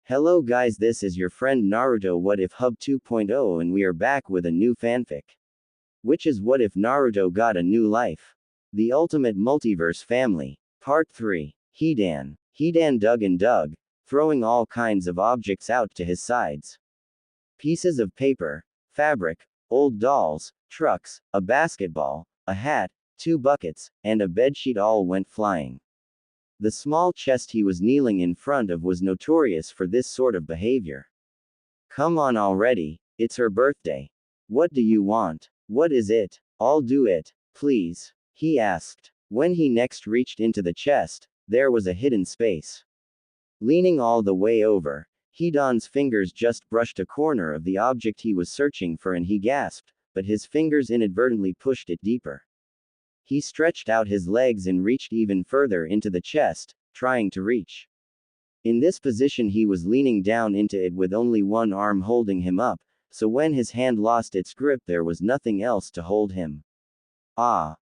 Hello guys, this is your friend Naruto What If Hub 2.0 and we are back with a new fanfic. Which is What If Naruto Got a New Life? The Ultimate Multiverse Family. Part 3. Hidan. Hidan dug and dug, throwing all kinds of objects out to his sides. Pieces of paper, fabric, old dolls, trucks, a basketball, a hat, 2 buckets, and a bedsheet all went flying. The small chest he was kneeling in front of was notorious for this sort of behavior. Come on already, it's her birthday. What do you want? What is it? I'll do it, please, he asked. When he next reached into the chest, there was a hidden space. Leaning all the way over, Hidan's fingers just brushed a corner of the object he was searching for and he gasped, but his fingers inadvertently pushed it deeper. He stretched out his legs and reached even further into the chest, trying to reach. In this position he was leaning down into it with only one arm holding him up, so when his hand lost its grip there was nothing else to hold him.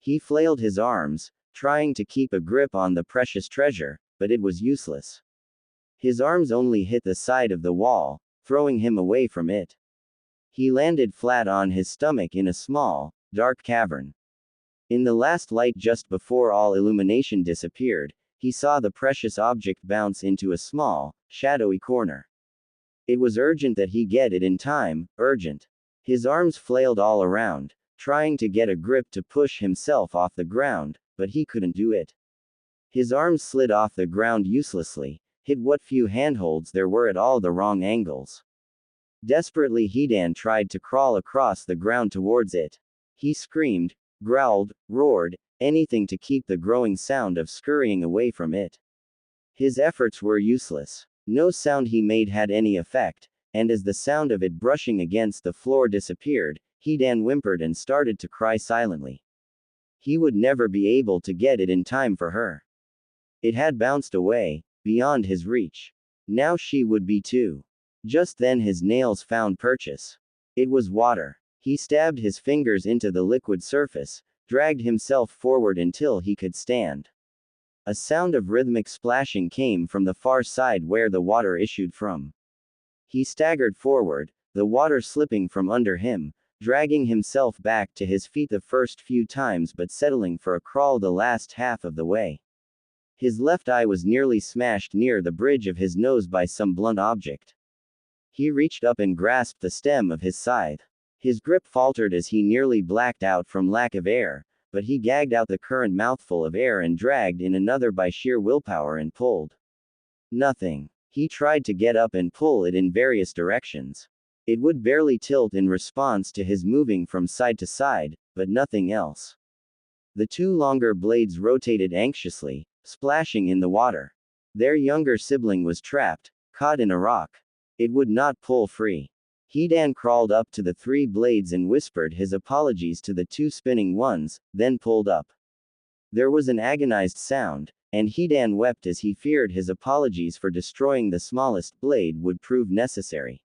He flailed his arms, trying to keep a grip on the precious treasure, but it was useless. His arms only hit the side of the wall, throwing him away from it. He landed flat on his stomach in a small, dark cavern. In the last light just before all illumination disappeared, he saw the precious object bounce into a small, shadowy corner. It was urgent that he get it in time, urgent. His arms flailed all around, trying to get a grip to push himself off the ground, but he couldn't do it. His arms slid off the ground uselessly, hit what few handholds there were at all the wrong angles. Desperately Hidan tried to crawl across the ground towards it. He screamed, growled, roared, anything to keep the growing sound of scurrying away from it. His efforts were useless. No sound he made had any effect, and as the sound of it brushing against the floor disappeared, Hidan whimpered and started to cry silently. He would never be able to get it in time for her. It had bounced away, beyond his reach. Now she would be too. Just then his nails found purchase. It was water. He stabbed his fingers into the liquid surface, dragged himself forward until he could stand. A sound of rhythmic splashing came from the far side where the water issued from. He staggered forward, the water slipping from under him, dragging himself back to his feet the first few times but settling for a crawl the last half of the way. His left eye was nearly smashed near the bridge of his nose by some blunt object. He reached up and grasped the stem of his scythe. His grip faltered as he nearly blacked out from lack of air, but he gagged out the current mouthful of air and dragged in another by sheer willpower and pulled. Nothing. He tried to get up and pull it in various directions. It would barely tilt in response to his moving from side to side, but nothing else. The 2 longer blades rotated anxiously, splashing in the water. Their younger sibling was trapped, caught in a rock. It would not pull free. Hidan crawled up to the 3 blades and whispered his apologies to the 2 spinning ones, then pulled up. There was an agonized sound, and Hidan wept as he feared his apologies for destroying the smallest blade would prove necessary.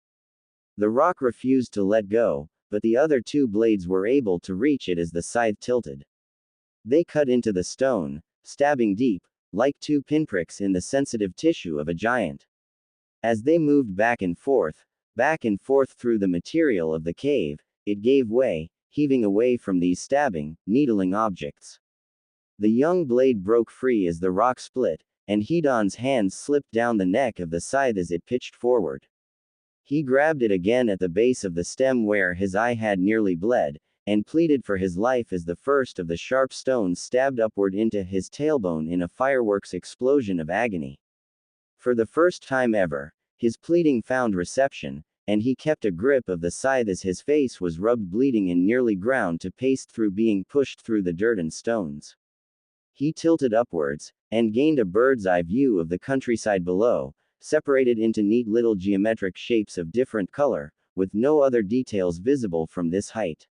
The rock refused to let go, but the other 2 blades were able to reach it as the scythe tilted. They cut into the stone, stabbing deep, like 2 pinpricks in the sensitive tissue of a giant. As they moved back and forth through the material of the cave, it gave way, heaving away from these stabbing, needling objects. The young blade broke free as the rock split, and Hidan's hands slipped down the neck of the scythe as it pitched forward. He grabbed it again at the base of the stem where his eye had nearly bled, and pleaded for his life as the first of the sharp stones stabbed upward into his tailbone in a fireworks explosion of agony. For the first time ever, his pleading found reception, and he kept a grip of the scythe as his face was rubbed bleeding and nearly ground to paste through being pushed through the dirt and stones. He tilted upwards, and gained a bird's-eye view of the countryside below, separated into neat little geometric shapes of different color, with no other details visible from this height.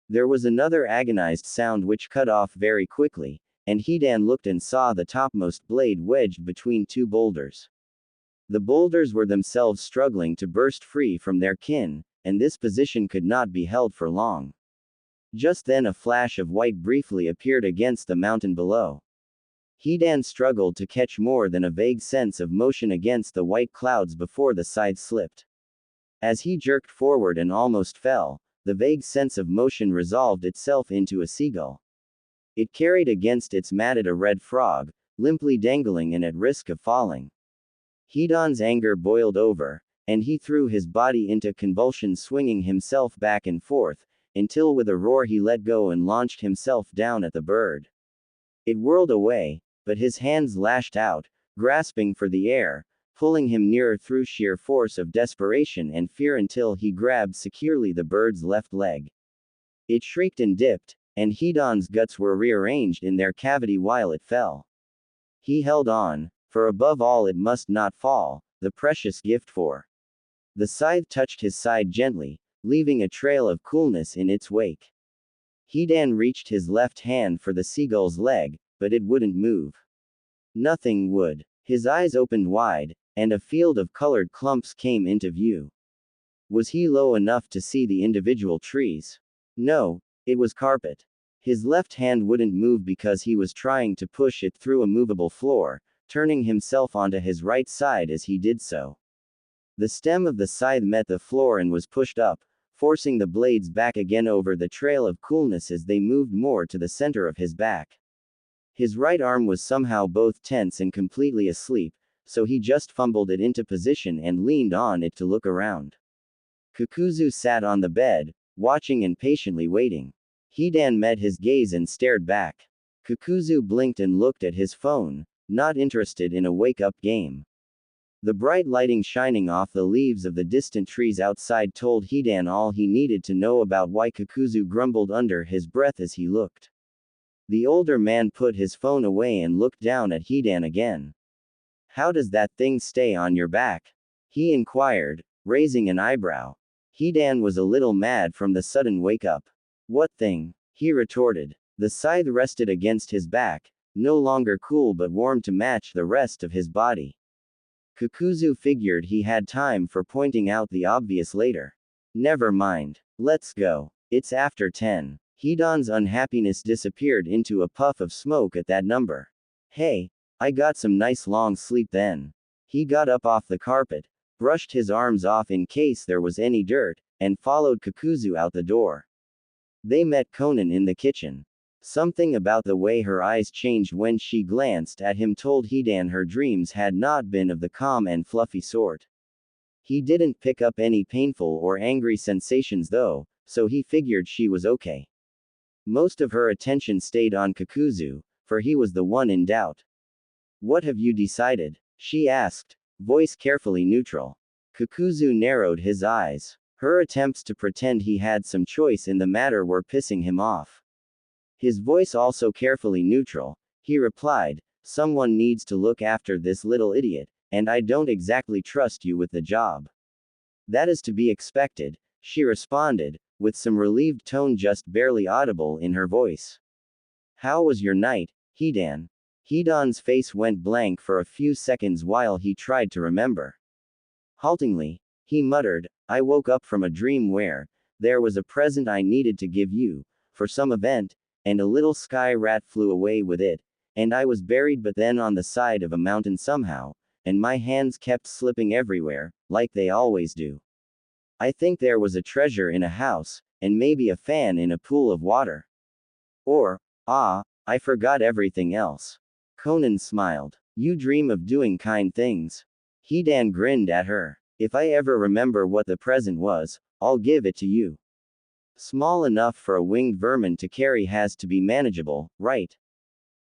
There was another agonized sound which cut off very quickly, and Hidan looked and saw the topmost blade wedged between 2 boulders. The boulders were themselves struggling to burst free from their kin, and this position could not be held for long. Just then a flash of white briefly appeared against the mountain below. Hidan struggled to catch more than a vague sense of motion against the white clouds before the scythe slipped. As he jerked forward and almost fell, the vague sense of motion resolved itself into a seagull. It carried against its matted a red frog, limply dangling and at risk of falling. Hidan's anger boiled over, and he threw his body into convulsions, swinging himself back and forth, until with a roar he let go and launched himself down at the bird. It whirled away, but his hands lashed out, grasping for the air, pulling him nearer through sheer force of desperation and fear until he grabbed securely the bird's left leg. It shrieked and dipped, and Hidan's guts were rearranged in their cavity while it fell. He held on, for above all it must not fall, the precious gift for. The scythe touched his side gently, leaving a trail of coolness in its wake. Hidan reached his left hand for the seagull's leg, but it wouldn't move. Nothing would. His eyes opened wide, and a field of colored clumps came into view. Was he low enough to see the individual trees? No, it was carpet. His left hand wouldn't move because he was trying to push it through a movable floor, turning himself onto his right side as he did so. The stem of the scythe met the floor and was pushed up, forcing the blades back again over the trail of coolness as they moved more to the center of his back. His right arm was somehow both tense and completely asleep, so he just fumbled it into position and leaned on it to look around. Kakuzu sat on the bed, watching and patiently waiting. Hidan met his gaze and stared back. Kakuzu blinked and looked at his phone, not interested in a wake-up game. The bright lighting shining off the leaves of the distant trees outside told Hidan all he needed to know about why Kakuzu grumbled under his breath as he looked. The older man put his phone away and looked down at Hidan again. "How does that thing stay on your back?" he inquired, raising an eyebrow. Hidan was a little mad from the sudden wake-up. "What thing?" he retorted. The scythe rested against his back, no longer cool but warm to match the rest of his body. Kakuzu figured he had time for pointing out the obvious later. "Never mind. Let's go. It's after 10. Hidan's unhappiness disappeared into a puff of smoke at that number. "Hey, I got some nice long sleep then." He got up off the carpet, brushed his arms off in case there was any dirt, and followed Kakuzu out the door. They met Konan in the kitchen. Something about the way her eyes changed when she glanced at him told Hidan her dreams had not been of the calm and fluffy sort. He didn't pick up any painful or angry sensations though, so he figured she was okay. Most of her attention stayed on Kakuzu, for he was the one in doubt. "What have you decided?" she asked, voice carefully neutral. Kakuzu narrowed his eyes. Her attempts to pretend he had some choice in the matter were pissing him off. His voice also carefully neutral, he replied, "Someone needs to look after this little idiot, and I don't exactly trust you with the job." "That is to be expected," she responded, with some relieved tone just barely audible in her voice. "How was your night, Hidan?" Hidan's face went blank for a few seconds while he tried to remember. Haltingly, he muttered, "I woke up from a dream where there was a present I needed to give you, for some event, and a little sky rat flew away with it, and I was buried but then on the side of a mountain somehow, and my hands kept slipping everywhere, like they always do. I think there was a treasure in a house, and maybe a fan in a pool of water. Or, I forgot everything else." Konan smiled. "You dream of doing kind things." Hidan grinned at her. "If I ever remember what the present was, I'll give it to you. Small enough for a winged vermin to carry has to be manageable, right?"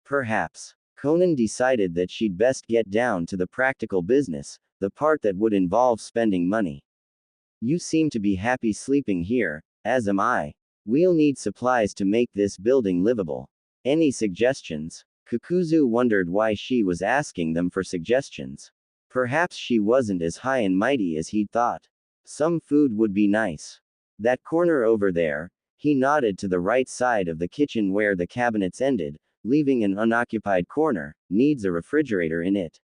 "Perhaps." Konan decided that she'd best get down to the practical business, the part that would involve spending money. "You seem to be happy sleeping here, as am I. We'll need supplies to make this building livable. Any suggestions?" Kakuzu wondered why she was asking them for suggestions. Perhaps she wasn't as high and mighty as he'd thought. "Some food would be nice. That corner over there," he nodded to the right side of the kitchen where the cabinets ended, leaving an unoccupied corner, "needs a refrigerator in it."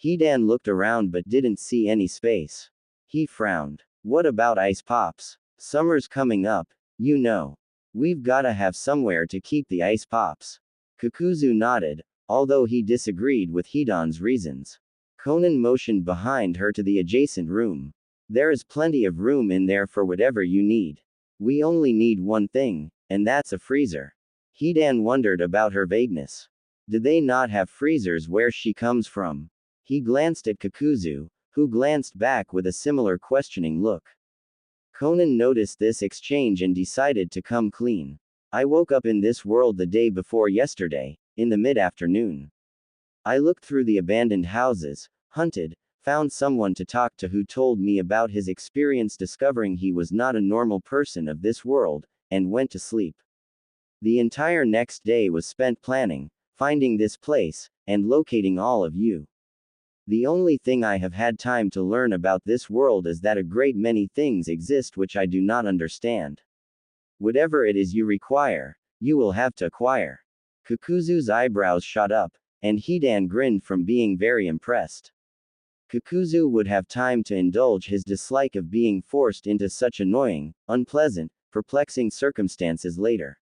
Hidan looked around but didn't see any space. He frowned. "What about ice pops? Summer's coming up, you know. We've gotta have somewhere to keep the ice pops." Kakuzu nodded, although he disagreed with Hidan's reasons. Conan motioned behind her to the adjacent room. There is plenty of room in there for whatever you need. We only need one thing, and that's a freezer. Hidan wondered about her vagueness. Do they not have freezers where she comes from? He glanced at Kakuzu, who glanced back with a similar questioning look. Conan noticed this exchange and decided to come clean. I woke up in this world the day before yesterday, in the mid-afternoon. I looked through the abandoned houses, hunted, found someone to talk to who told me about his experience discovering he was not a normal person of this world, and went to sleep. The entire next day was spent planning, finding this place, and locating all of you. The only thing I have had time to learn about this world is that a great many things exist which I do not understand. Whatever it is you require, you will have to acquire. Kakuzu's eyebrows shot up, and Hidan grinned from being very impressed. Kakuzu would have time to indulge his dislike of being forced into such annoying, unpleasant, perplexing circumstances later.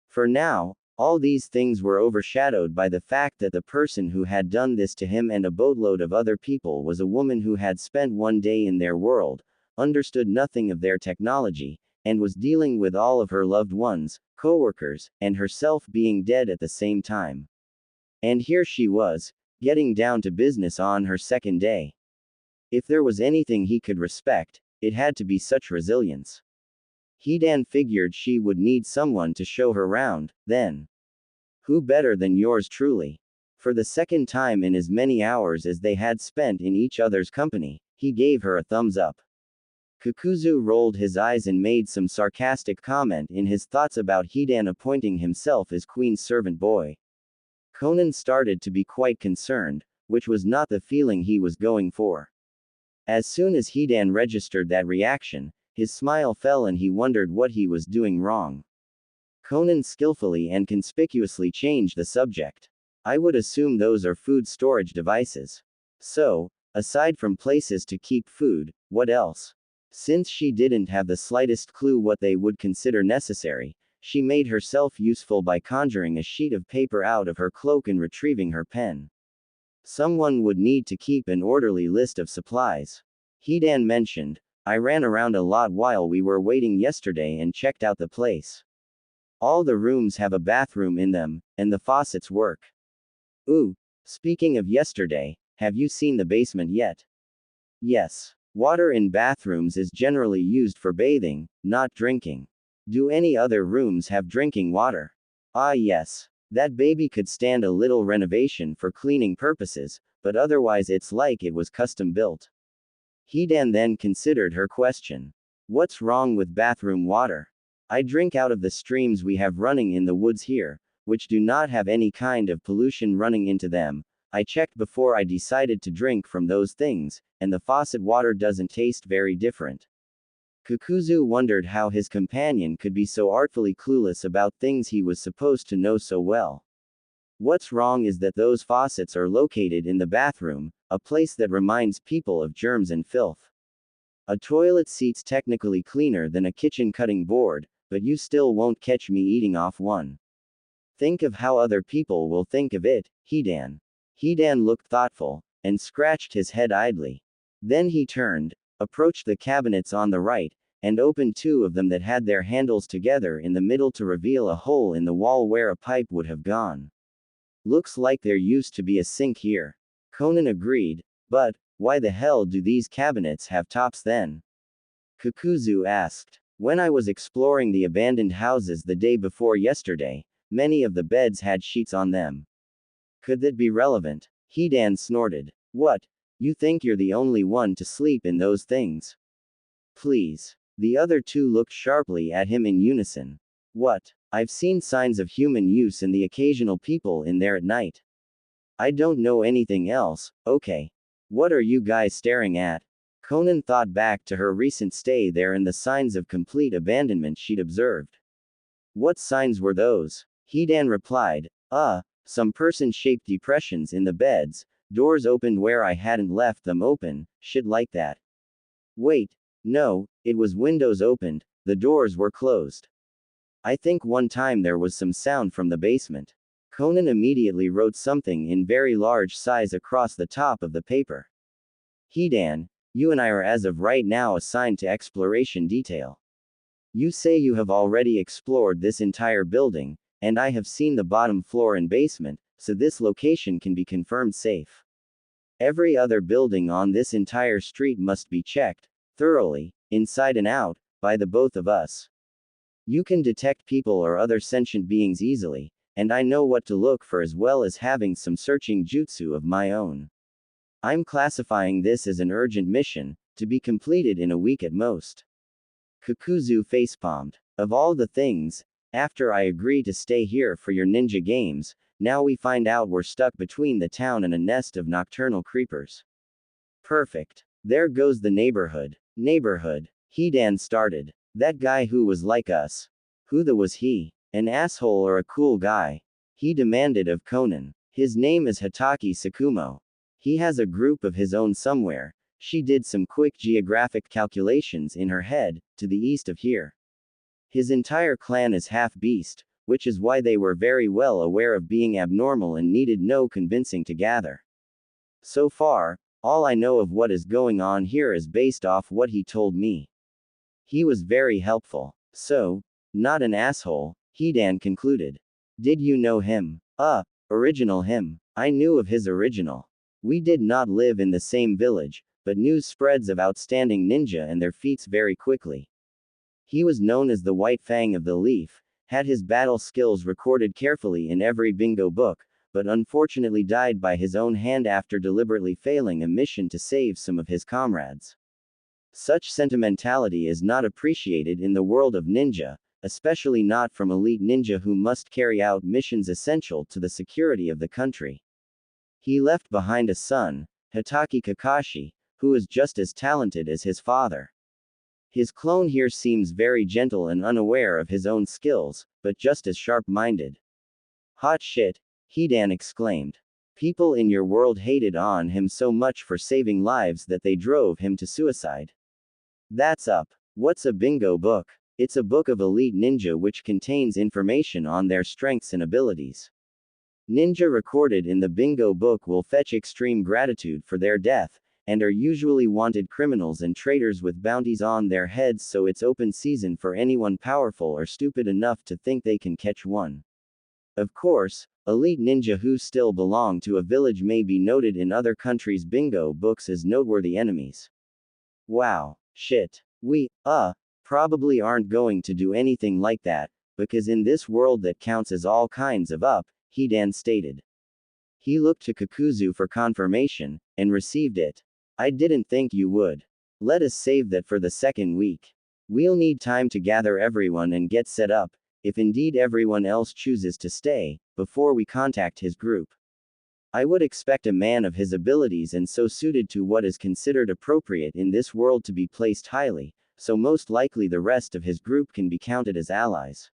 For now, all these things were overshadowed by the fact that the person who had done this to him and a boatload of other people was a woman who had spent one day in their world, understood nothing of their technology, and was dealing with all of her loved ones, co-workers, and herself being dead at the same time. And here she was, getting down to business on her second day. If there was anything he could respect, it had to be such resilience. Hidan figured she would need someone to show her round, then. Who better than yours truly? For the second time in as many hours as they had spent in each other's company, he gave her a thumbs up. Kakuzu rolled his eyes and made some sarcastic comment in his thoughts about Hidan appointing himself as Queen's servant boy. Conan started to be quite concerned, which was not the feeling he was going for. As soon as Hidan registered that reaction, his smile fell and he wondered what he was doing wrong. Conan skillfully and conspicuously changed the subject. I would assume those are food storage devices. So, aside from places to keep food, what else? Since she didn't have the slightest clue what they would consider necessary, she made herself useful by conjuring a sheet of paper out of her cloak and retrieving her pen. Someone would need to keep an orderly list of supplies. Hidan mentioned, I ran around a lot while we were waiting yesterday and checked out the place. All the rooms have a bathroom in them, and the faucets work. Ooh, speaking of yesterday, have you seen the basement yet? Yes. Water in bathrooms is generally used for bathing, not drinking. Do any other rooms have drinking water? Ah yes. That baby could stand a little renovation for cleaning purposes, but otherwise it's like it was custom built. Hidan then considered her question. What's wrong with bathroom water? I drink out of the streams we have running in the woods here, which do not have any kind of pollution running into them. I checked before I decided to drink from those things, and the faucet water doesn't taste very different. Kakuzu wondered how his companion could be so artfully clueless about things he was supposed to know so well. What's wrong is that those faucets are located in the bathroom, a place that reminds people of germs and filth. A toilet seat's technically cleaner than a kitchen cutting board, but you still won't catch me eating off one. Think of how other people will think of it, Hidan. Hidan looked thoughtful, and scratched his head idly. Then he turned, approached the cabinets on the right, and opened two of them that had their handles together in the middle to reveal a hole in the wall where a pipe would have gone. Looks like there used to be a sink here. Conan agreed, but, why the hell do these cabinets have tops then? Kakuzu asked. When I was exploring the abandoned houses the day before yesterday, many of the beds had sheets on them. Could that be relevant? Hidan snorted. What? You think you're the only one to sleep in those things? Please. The other two looked sharply at him in unison. What? I've seen signs of human use and the occasional people in there at night. I don't know anything else, okay. What are you guys staring at? Conan thought back to her recent stay there and the signs of complete abandonment she'd observed. What signs were those? Hidan replied, some person-shaped depressions in the beds, doors opened where I hadn't left them open, shit like that. Wait, no, it was windows opened, the doors were closed. I think one time there was some sound from the basement. Conan immediately wrote something in very large size across the top of the paper. Hidan, you and I are as of right now assigned to exploration detail. You say you have already explored this entire building, and I have seen the bottom floor and basement, so this location can be confirmed safe. Every other building on this entire street must be checked, thoroughly, inside and out, by the both of us. You can detect people or other sentient beings easily, and I know what to look for as well as having some searching jutsu of my own. I'm classifying this as an urgent mission, to be completed in a week at most. Kakuzu facepalmed. Of all the things, after I agree to stay here for your ninja games, now we find out we're stuck between the town and a nest of nocturnal creepers. Perfect. There goes the neighborhood. Neighborhood. Hidan started. That guy who was like us. Who the was he? An asshole or a cool guy? He demanded of Conan. His name is Hitaki Sakumo. He has a group of his own somewhere. She did some quick geographic calculations in her head, to the east of here. His entire clan is half-beast, which is why they were very well aware of being abnormal and needed no convincing to gather. So far, all I know of what is going on here is based off what he told me. He was very helpful. So, not an asshole, Hidan concluded. Did you know him? Original him. I knew of his original. We did not live in the same village, but news spreads of outstanding ninja and their feats very quickly. He was known as the White Fang of the Leaf, had his battle skills recorded carefully in every bingo book, but unfortunately died by his own hand after deliberately failing a mission to save some of his comrades. Such sentimentality is not appreciated in the world of ninja, especially not from elite ninja who must carry out missions essential to the security of the country. He left behind a son, Hitaki Kakashi, who is just as talented as his father. His clone here seems very gentle and unaware of his own skills, but just as sharp-minded. Hot shit, Hidan exclaimed. People in your world hated on him so much for saving lives that they drove him to suicide. That's up. What's a bingo book? It's a book of elite ninja which contains information on their strengths and abilities. Ninja recorded in the bingo book will fetch extreme gratitude for their death, and are usually wanted criminals and traitors with bounties on their heads, so it's open season for anyone powerful or stupid enough to think they can catch one. Of course, elite ninja who still belong to a village may be noted in other countries' bingo books as noteworthy enemies. Wow. Shit. We, probably aren't going to do anything like that, because in this world that counts as all kinds of up, Hidan stated. He looked to Kakuzu for confirmation, and received it. I didn't think you would. Let us save that for the second week. We'll need time to gather everyone and get set up, if indeed everyone else chooses to stay, before we contact his group. I would expect a man of his abilities and so suited to what is considered appropriate in this world to be placed highly, so most likely the rest of his group can be counted as allies.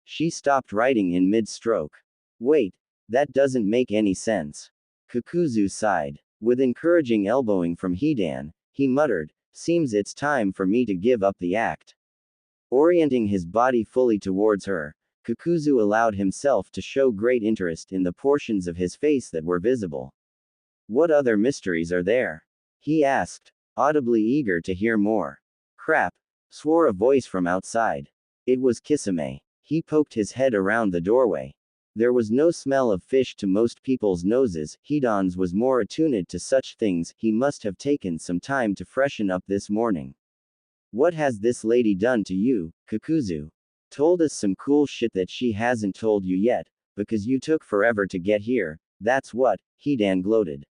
She stopped writing in mid-stroke. Wait, that doesn't make any sense. Kakuzu sighed. With encouraging elbowing from Hidan, he muttered, seems it's time for me to give up the act. Orienting his body fully towards her, Kakuzu allowed himself to show great interest in the portions of his face that were visible. What other mysteries are there? He asked, audibly eager to hear more. Crap, swore a voice from outside. It was Kisame. He poked his head around the doorway. There was no smell of fish to most people's noses. Hidan's was more attuned to such things. He must have taken some time to freshen up this morning. What has this lady done to you, Kakuzu? Told us some cool shit that she hasn't told you yet, because you took forever to get here, that's what, Hidan gloated.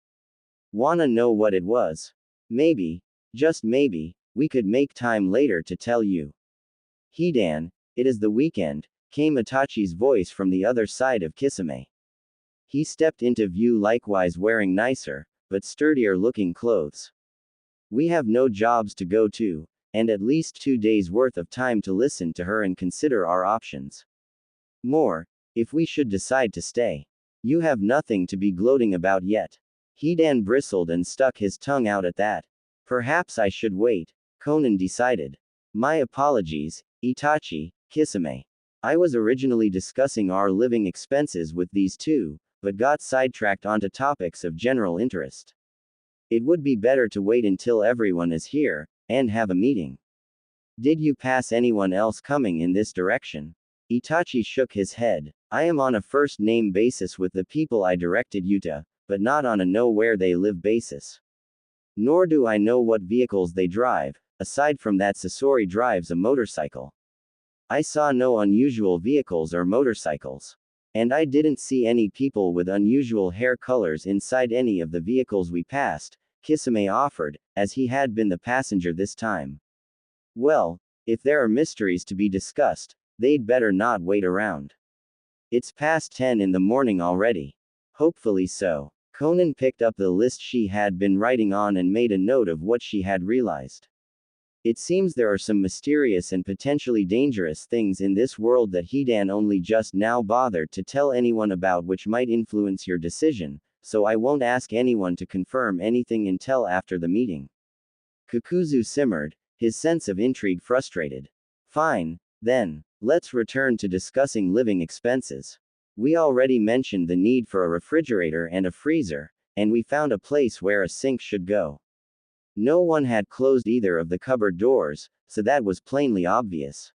Wanna know what it was? Maybe, just maybe, we could make time later to tell you. Hidan, it is the weekend, came Itachi's voice from the other side of Kisame. He stepped into view likewise wearing nicer, but sturdier looking clothes. We have no jobs to go to, and at least 2 days worth of time to listen to her and consider our options. More, if we should decide to stay. You have nothing to be gloating about yet. Hidan bristled and stuck his tongue out at that. Perhaps I should wait, Conan decided. My apologies, Itachi, Kisame. I was originally discussing our living expenses with these two, but got sidetracked onto topics of general interest. It would be better to wait until everyone is here, and have a meeting. Did you pass anyone else coming in this direction? Itachi shook his head. I am on a first name basis with the people I directed you to, but not on a know where they live basis. Nor do I know what vehicles they drive, aside from that Sasori drives a motorcycle. I saw no unusual vehicles or motorcycles. And I didn't see any people with unusual hair colors inside any of the vehicles we passed, Kisame offered, as he had been the passenger this time. Well, if there are mysteries to be discussed, they'd better not wait around. It's past 10 in the morning already. Hopefully so. Conan picked up the list she had been writing on and made a note of what she had realized. It seems there are some mysterious and potentially dangerous things in this world that Hidan only just now bothered to tell anyone about, which might influence your decision, so I won't ask anyone to confirm anything until after the meeting. Kakuzu simmered, his sense of intrigue frustrated. Fine, then, let's return to discussing living expenses. We already mentioned the need for a refrigerator and a freezer, and we found a place where a sink should go. No one had closed either of the cupboard doors, so that was plainly obvious.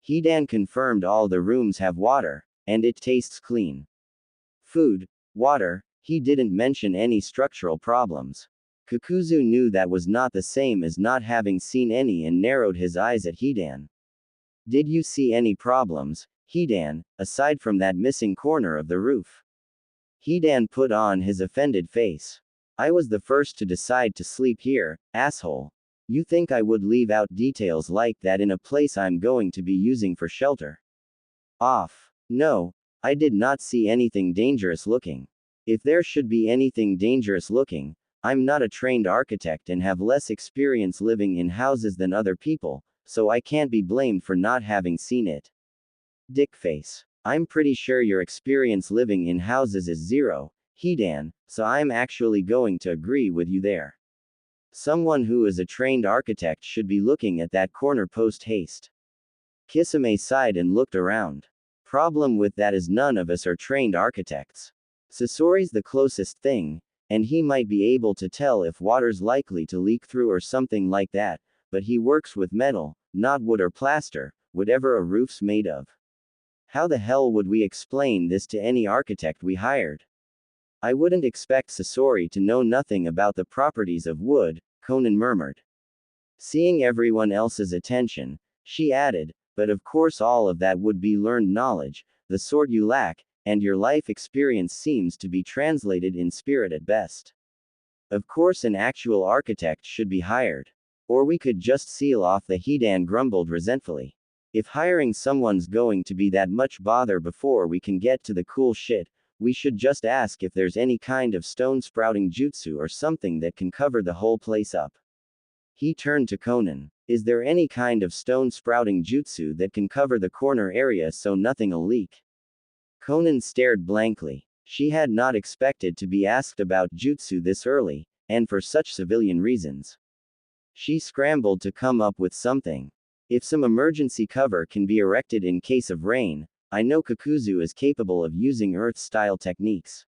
Hidan confirmed all the rooms have water, and it tastes clean. Food, water, he didn't mention any structural problems. Kakuzu knew that was not the same as not having seen any and narrowed his eyes at Hidan. Did you see any problems, Hidan, aside from that missing corner of the roof? Hidan put on his offended face. I was the first to decide to sleep here, asshole. You think I would leave out details like that in a place I'm going to be using for shelter? Off. No, I did not see anything dangerous looking. If there should be anything dangerous looking, I'm not a trained architect and have less experience living in houses than other people, so I can't be blamed for not having seen it. Dickface. I'm pretty sure your experience living in houses is zero, Hidan, so I'm actually going to agree with you there. Someone who is a trained architect should be looking at that corner post haste. Kisame sighed and looked around. Problem with that is none of us are trained architects. Sasori's the closest thing, and he might be able to tell if water's likely to leak through or something like that, but he works with metal, not wood or plaster, whatever a roof's made of. How the hell would we explain this to any architect we hired? I wouldn't expect Sasori to know nothing about the properties of wood, Conan murmured. Seeing everyone else's attention, she added, but of course all of that would be learned knowledge, the sort you lack, and your life experience seems to be translated in spirit at best. Of course an actual architect should be hired. Or we could just seal off the Hidan grumbled resentfully. If hiring someone's going to be that much bother before we can get to the cool shit, we should just ask if there's any kind of stone sprouting jutsu or something that can cover the whole place up. He turned to Conan. Is there any kind of stone sprouting jutsu that can cover the corner area so nothing'll leak? Conan stared blankly. She had not expected to be asked about jutsu this early, and for such civilian reasons. She scrambled to come up with something. If some emergency cover can be erected in case of rain, I know Kakuzu is capable of using Earth-style techniques.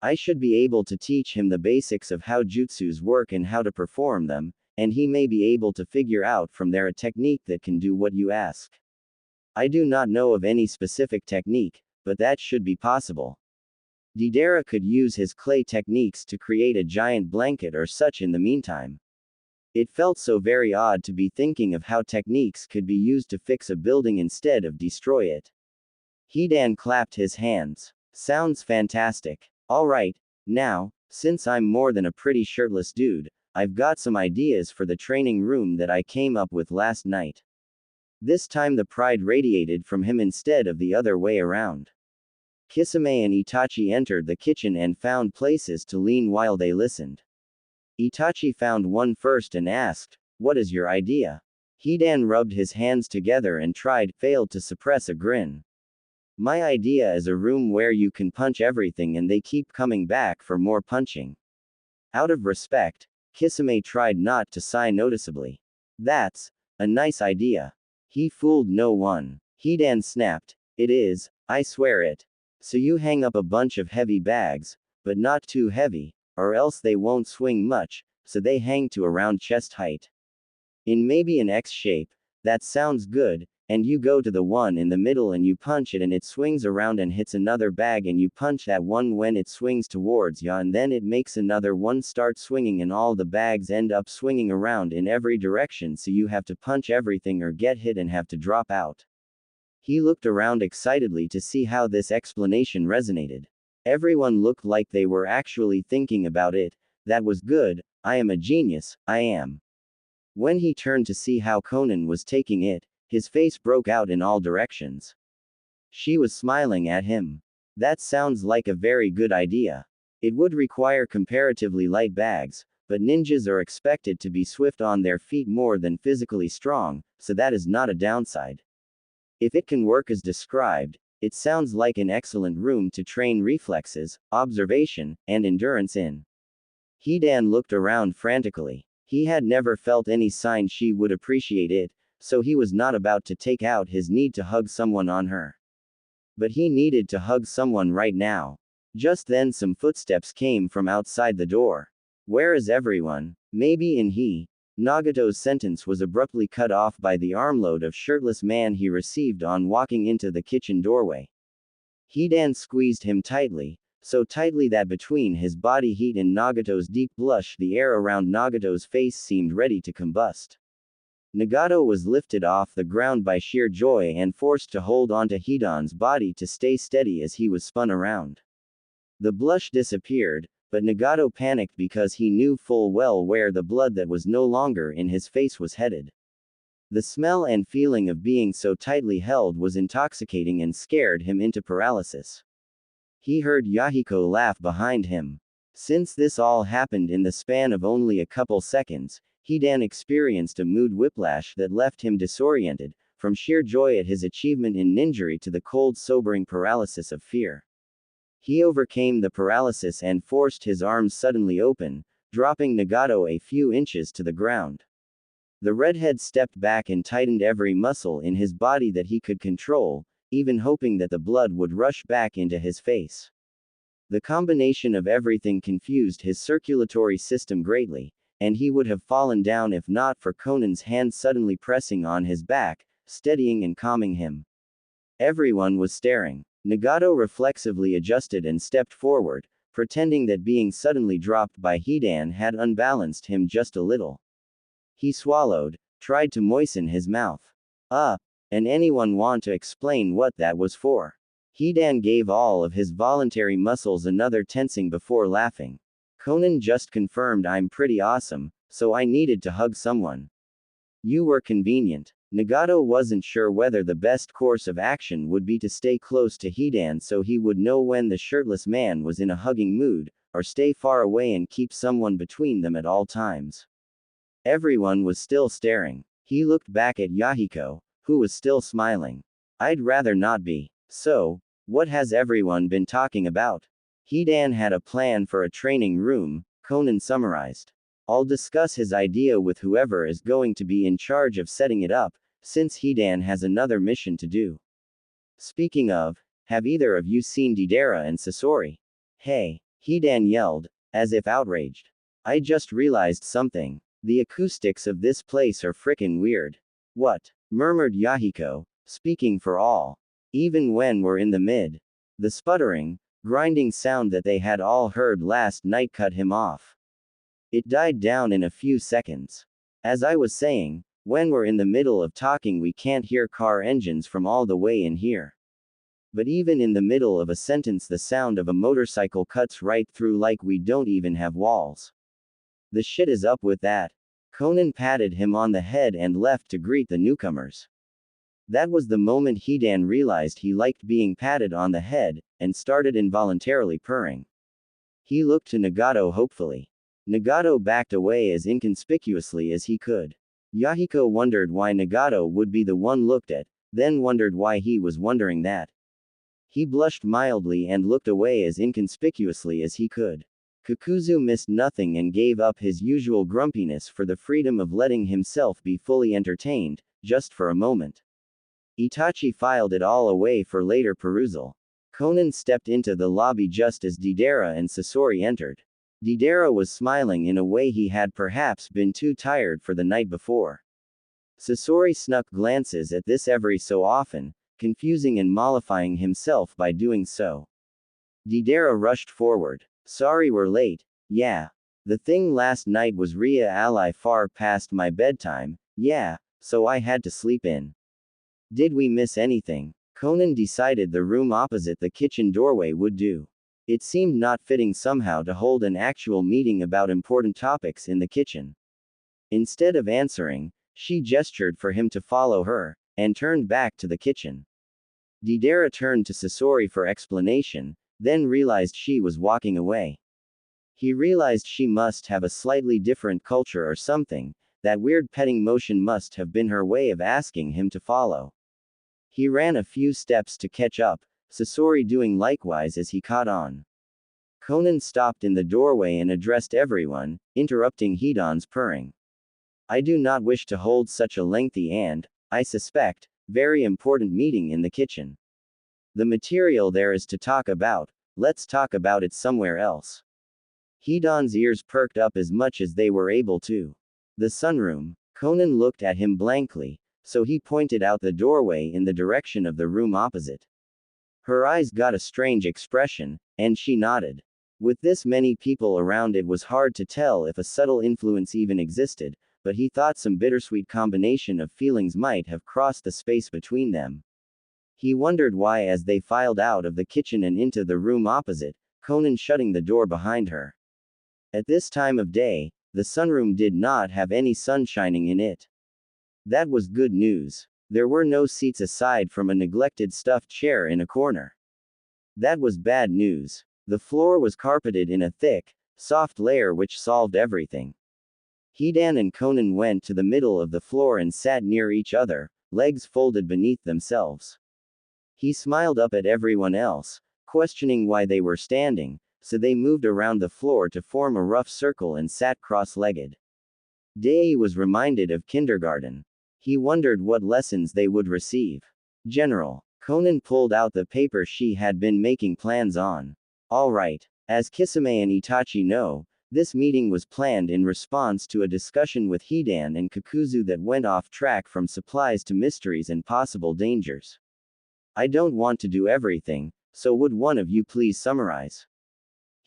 I should be able to teach him the basics of how jutsus work and how to perform them, and he may be able to figure out from there a technique that can do what you ask. I do not know of any specific technique, but that should be possible. Deidara could use his clay techniques to create a giant blanket or such in the meantime. It felt so very odd to be thinking of how techniques could be used to fix a building instead of destroy it. Hidan clapped his hands. Sounds fantastic. Alright, now, since I'm more than a pretty shirtless dude, I've got some ideas for the training room that I came up with last night. This time the pride radiated from him instead of the other way around. Kisame and Itachi entered the kitchen and found places to lean while they listened. Itachi found one first and asked, "What is your idea?" Hidan rubbed his hands together and failed to suppress a grin. My idea is a room where you can punch everything and they keep coming back for more punching. Out of respect, Kisame tried not to sigh noticeably. That's a nice idea. He fooled no one. Hidan snapped. It is, I swear it. So you hang up a bunch of heavy bags, but not too heavy, or else they won't swing much, so they hang to around chest height. In maybe an X shape, that sounds good, and you go to the one in the middle and you punch it and it swings around and hits another bag and you punch that one when it swings towards ya and then it makes another one start swinging and all the bags end up swinging around in every direction so you have to punch everything or get hit and have to drop out. He looked around excitedly to see how this explanation resonated. Everyone looked like they were actually thinking about it. That was good. I am a genius, I am. When he turned to see how Conan was taking it, his face broke out in all directions. She was smiling at him. That sounds like a very good idea. It would require comparatively light bags, but ninjas are expected to be swift on their feet more than physically strong, so that is not a downside. If it can work as described, it sounds like an excellent room to train reflexes, observation, and endurance in. Hidan looked around frantically. He had never felt any sign she would appreciate it, so he was not about to take out his need to hug someone on her. But he needed to hug someone right now. Just then some footsteps came from outside the door. Where is everyone? Maybe in he. Nagato's sentence was abruptly cut off by the armload of shirtless man he received on walking into the kitchen doorway. Hidan squeezed him tightly, so tightly that between his body heat and Nagato's deep blush the air around Nagato's face seemed ready to combust. Nagato was lifted off the ground by sheer joy and forced to hold onto Hidan's body to stay steady as he was spun around. The blush disappeared, but Nagato panicked because he knew full well where the blood that was no longer in his face was headed. The smell and feeling of being so tightly held was intoxicating and scared him into paralysis. He heard Yahiko laugh behind him. Since this all happened in the span of only a couple seconds, Hidan experienced a mood whiplash that left him disoriented, from sheer joy at his achievement in ninjutsu to the cold sobering paralysis of fear. He overcame the paralysis and forced his arms suddenly open, dropping Nagato a few inches to the ground. The redhead stepped back and tightened every muscle in his body that he could control, even hoping that the blood would rush back into his face. The combination of everything confused his circulatory system greatly, and he would have fallen down if not for Conan's hand suddenly pressing on his back, steadying and calming him. Everyone was staring. Nagato reflexively adjusted and stepped forward, pretending that being suddenly dropped by Hidan had unbalanced him just a little. He swallowed, tried to moisten his mouth. And anyone want to explain what that was for? Hidan gave all of his voluntary muscles another tensing before laughing. Conan just confirmed I'm pretty awesome, so I needed to hug someone. You were convenient. Nagato wasn't sure whether the best course of action would be to stay close to Hidan so he would know when the shirtless man was in a hugging mood, or stay far away and keep someone between them at all times. Everyone was still staring. He looked back at Yahiko, who was still smiling. I'd rather not be. So, what has everyone been talking about? Hidan had a plan for a training room, Conan summarized. I'll discuss his idea with whoever is going to be in charge of setting it up, since Hidan has another mission to do. Speaking of, have either of you seen Deidara and Sasori? Hey, Hidan yelled, as if outraged. I just realized something. The acoustics of this place are frickin' weird. What? Murmured Yahiko, speaking for all. Even when we're in the mid. The sputtering, grinding sound that they had all heard last night cut him off. It died down in a few seconds. As I was saying, when we're in the middle of talking we can't hear car engines from all the way in here. But even in the middle of a sentence the sound of a motorcycle cuts right through like we don't even have walls. The shit is up with that. Conan patted him on the head and left to greet the newcomers. That was the moment Hidan realized he liked being patted on the head, and started involuntarily purring. He looked to Nagato hopefully. Nagato backed away as inconspicuously as he could. Yahiko wondered why Nagato would be the one looked at, then wondered why he was wondering that. He blushed mildly and looked away as inconspicuously as he could. Kakuzu missed nothing and gave up his usual grumpiness for the freedom of letting himself be fully entertained, just for a moment. Itachi filed it all away for later perusal. Conan stepped into the lobby just as Deidara and Sasori entered. Deidara was smiling in a way he had perhaps been too tired for the night before. Sasori snuck glances at this every so often, confusing and mollifying himself by doing so. Deidara rushed forward. Sorry we're late. Yeah. The thing last night was Ria ally far past my bedtime, yeah, so I had to sleep in. Did we miss anything? Conan decided the room opposite the kitchen doorway would do. It seemed not fitting somehow to hold an actual meeting about important topics in the kitchen. Instead of answering, she gestured for him to follow her, and turned back to the kitchen. Deidara turned to Sasori for explanation, then realized she was walking away. He realized she must have a slightly different culture or something, that weird petting motion must have been her way of asking him to follow. He ran a few steps to catch up, Sasori doing likewise as he caught on. Conan stopped in the doorway and addressed everyone, interrupting Hidan's purring. I do not wish to hold such a lengthy and, I suspect, very important meeting in the kitchen. The material there is to talk about, let's talk about it somewhere else. Hidan's ears perked up as much as they were able to. The sunroom. Conan looked at him blankly, so he pointed out the doorway in the direction of the room opposite. Her eyes got a strange expression, and she nodded. With this many people around, it was hard to tell if a subtle influence even existed, but he thought some bittersweet combination of feelings might have crossed the space between them. He wondered why, as they filed out of the kitchen and into the room opposite, Conan shutting the door behind her. At this time of day, the sunroom did not have any sun shining in it. That was good news. There were no seats aside from a neglected stuffed chair in a corner. That was bad news. The floor was carpeted in a thick, soft layer which solved everything. Hidan and Conan went to the middle of the floor and sat near each other, legs folded beneath themselves. He smiled up at everyone else, questioning why they were standing, so they moved around the floor to form a rough circle and sat cross-legged. Dei was reminded of kindergarten. He wondered what lessons they would receive. General. Conan pulled out the paper she had been making plans on. All right. As Kisame and Itachi know, this meeting was planned in response to a discussion with Hidan and Kakuzu that went off track from supplies to mysteries and possible dangers. I don't want to do everything, so would one of you please summarize?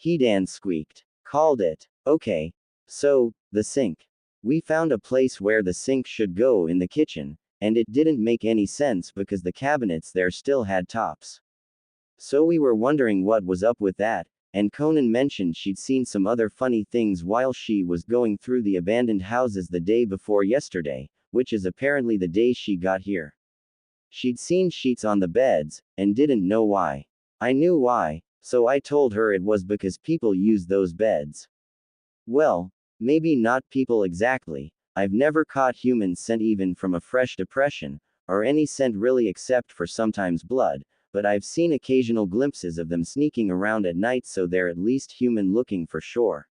Hidan squeaked. Called it. Okay. So, the sink. We found a place where the sink should go in the kitchen, and it didn't make any sense because the cabinets there still had tops. So we were wondering what was up with that, and Conan mentioned she'd seen some other funny things while she was going through the abandoned houses the day before yesterday, which is apparently the day she got here. She'd seen sheets on the beds, and didn't know why. I knew why, so I told her it was because people use those beds. Well, maybe not people exactly. I've never caught human scent even from a fresh depression, or any scent really except for sometimes blood, but I've seen occasional glimpses of them sneaking around at night, so they're at least human looking for sure.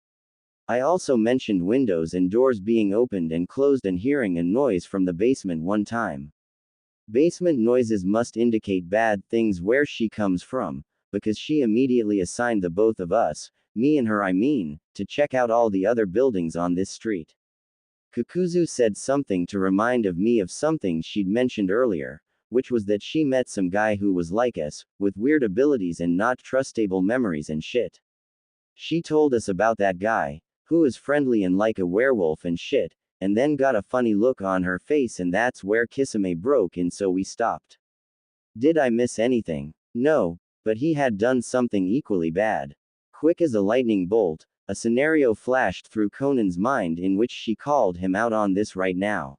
I also mentioned windows and doors being opened and closed and hearing a noise from the basement one time. Basement noises must indicate bad things where she comes from, because she immediately assigned the both of us, me and her I mean, to check out all the other buildings on this street. Kakuzu said something to remind of me of something she'd mentioned earlier, which was that she met some guy who was like us, with weird abilities and not trustable memories and shit. She told us about that guy, who is friendly and like a werewolf and shit, and then got a funny look on her face, and that's where Kisame broke in, so we stopped. Did I miss anything? No, but he had done something equally bad. Quick as a lightning bolt, a scenario flashed through Conan's mind in which she called him out on this right now.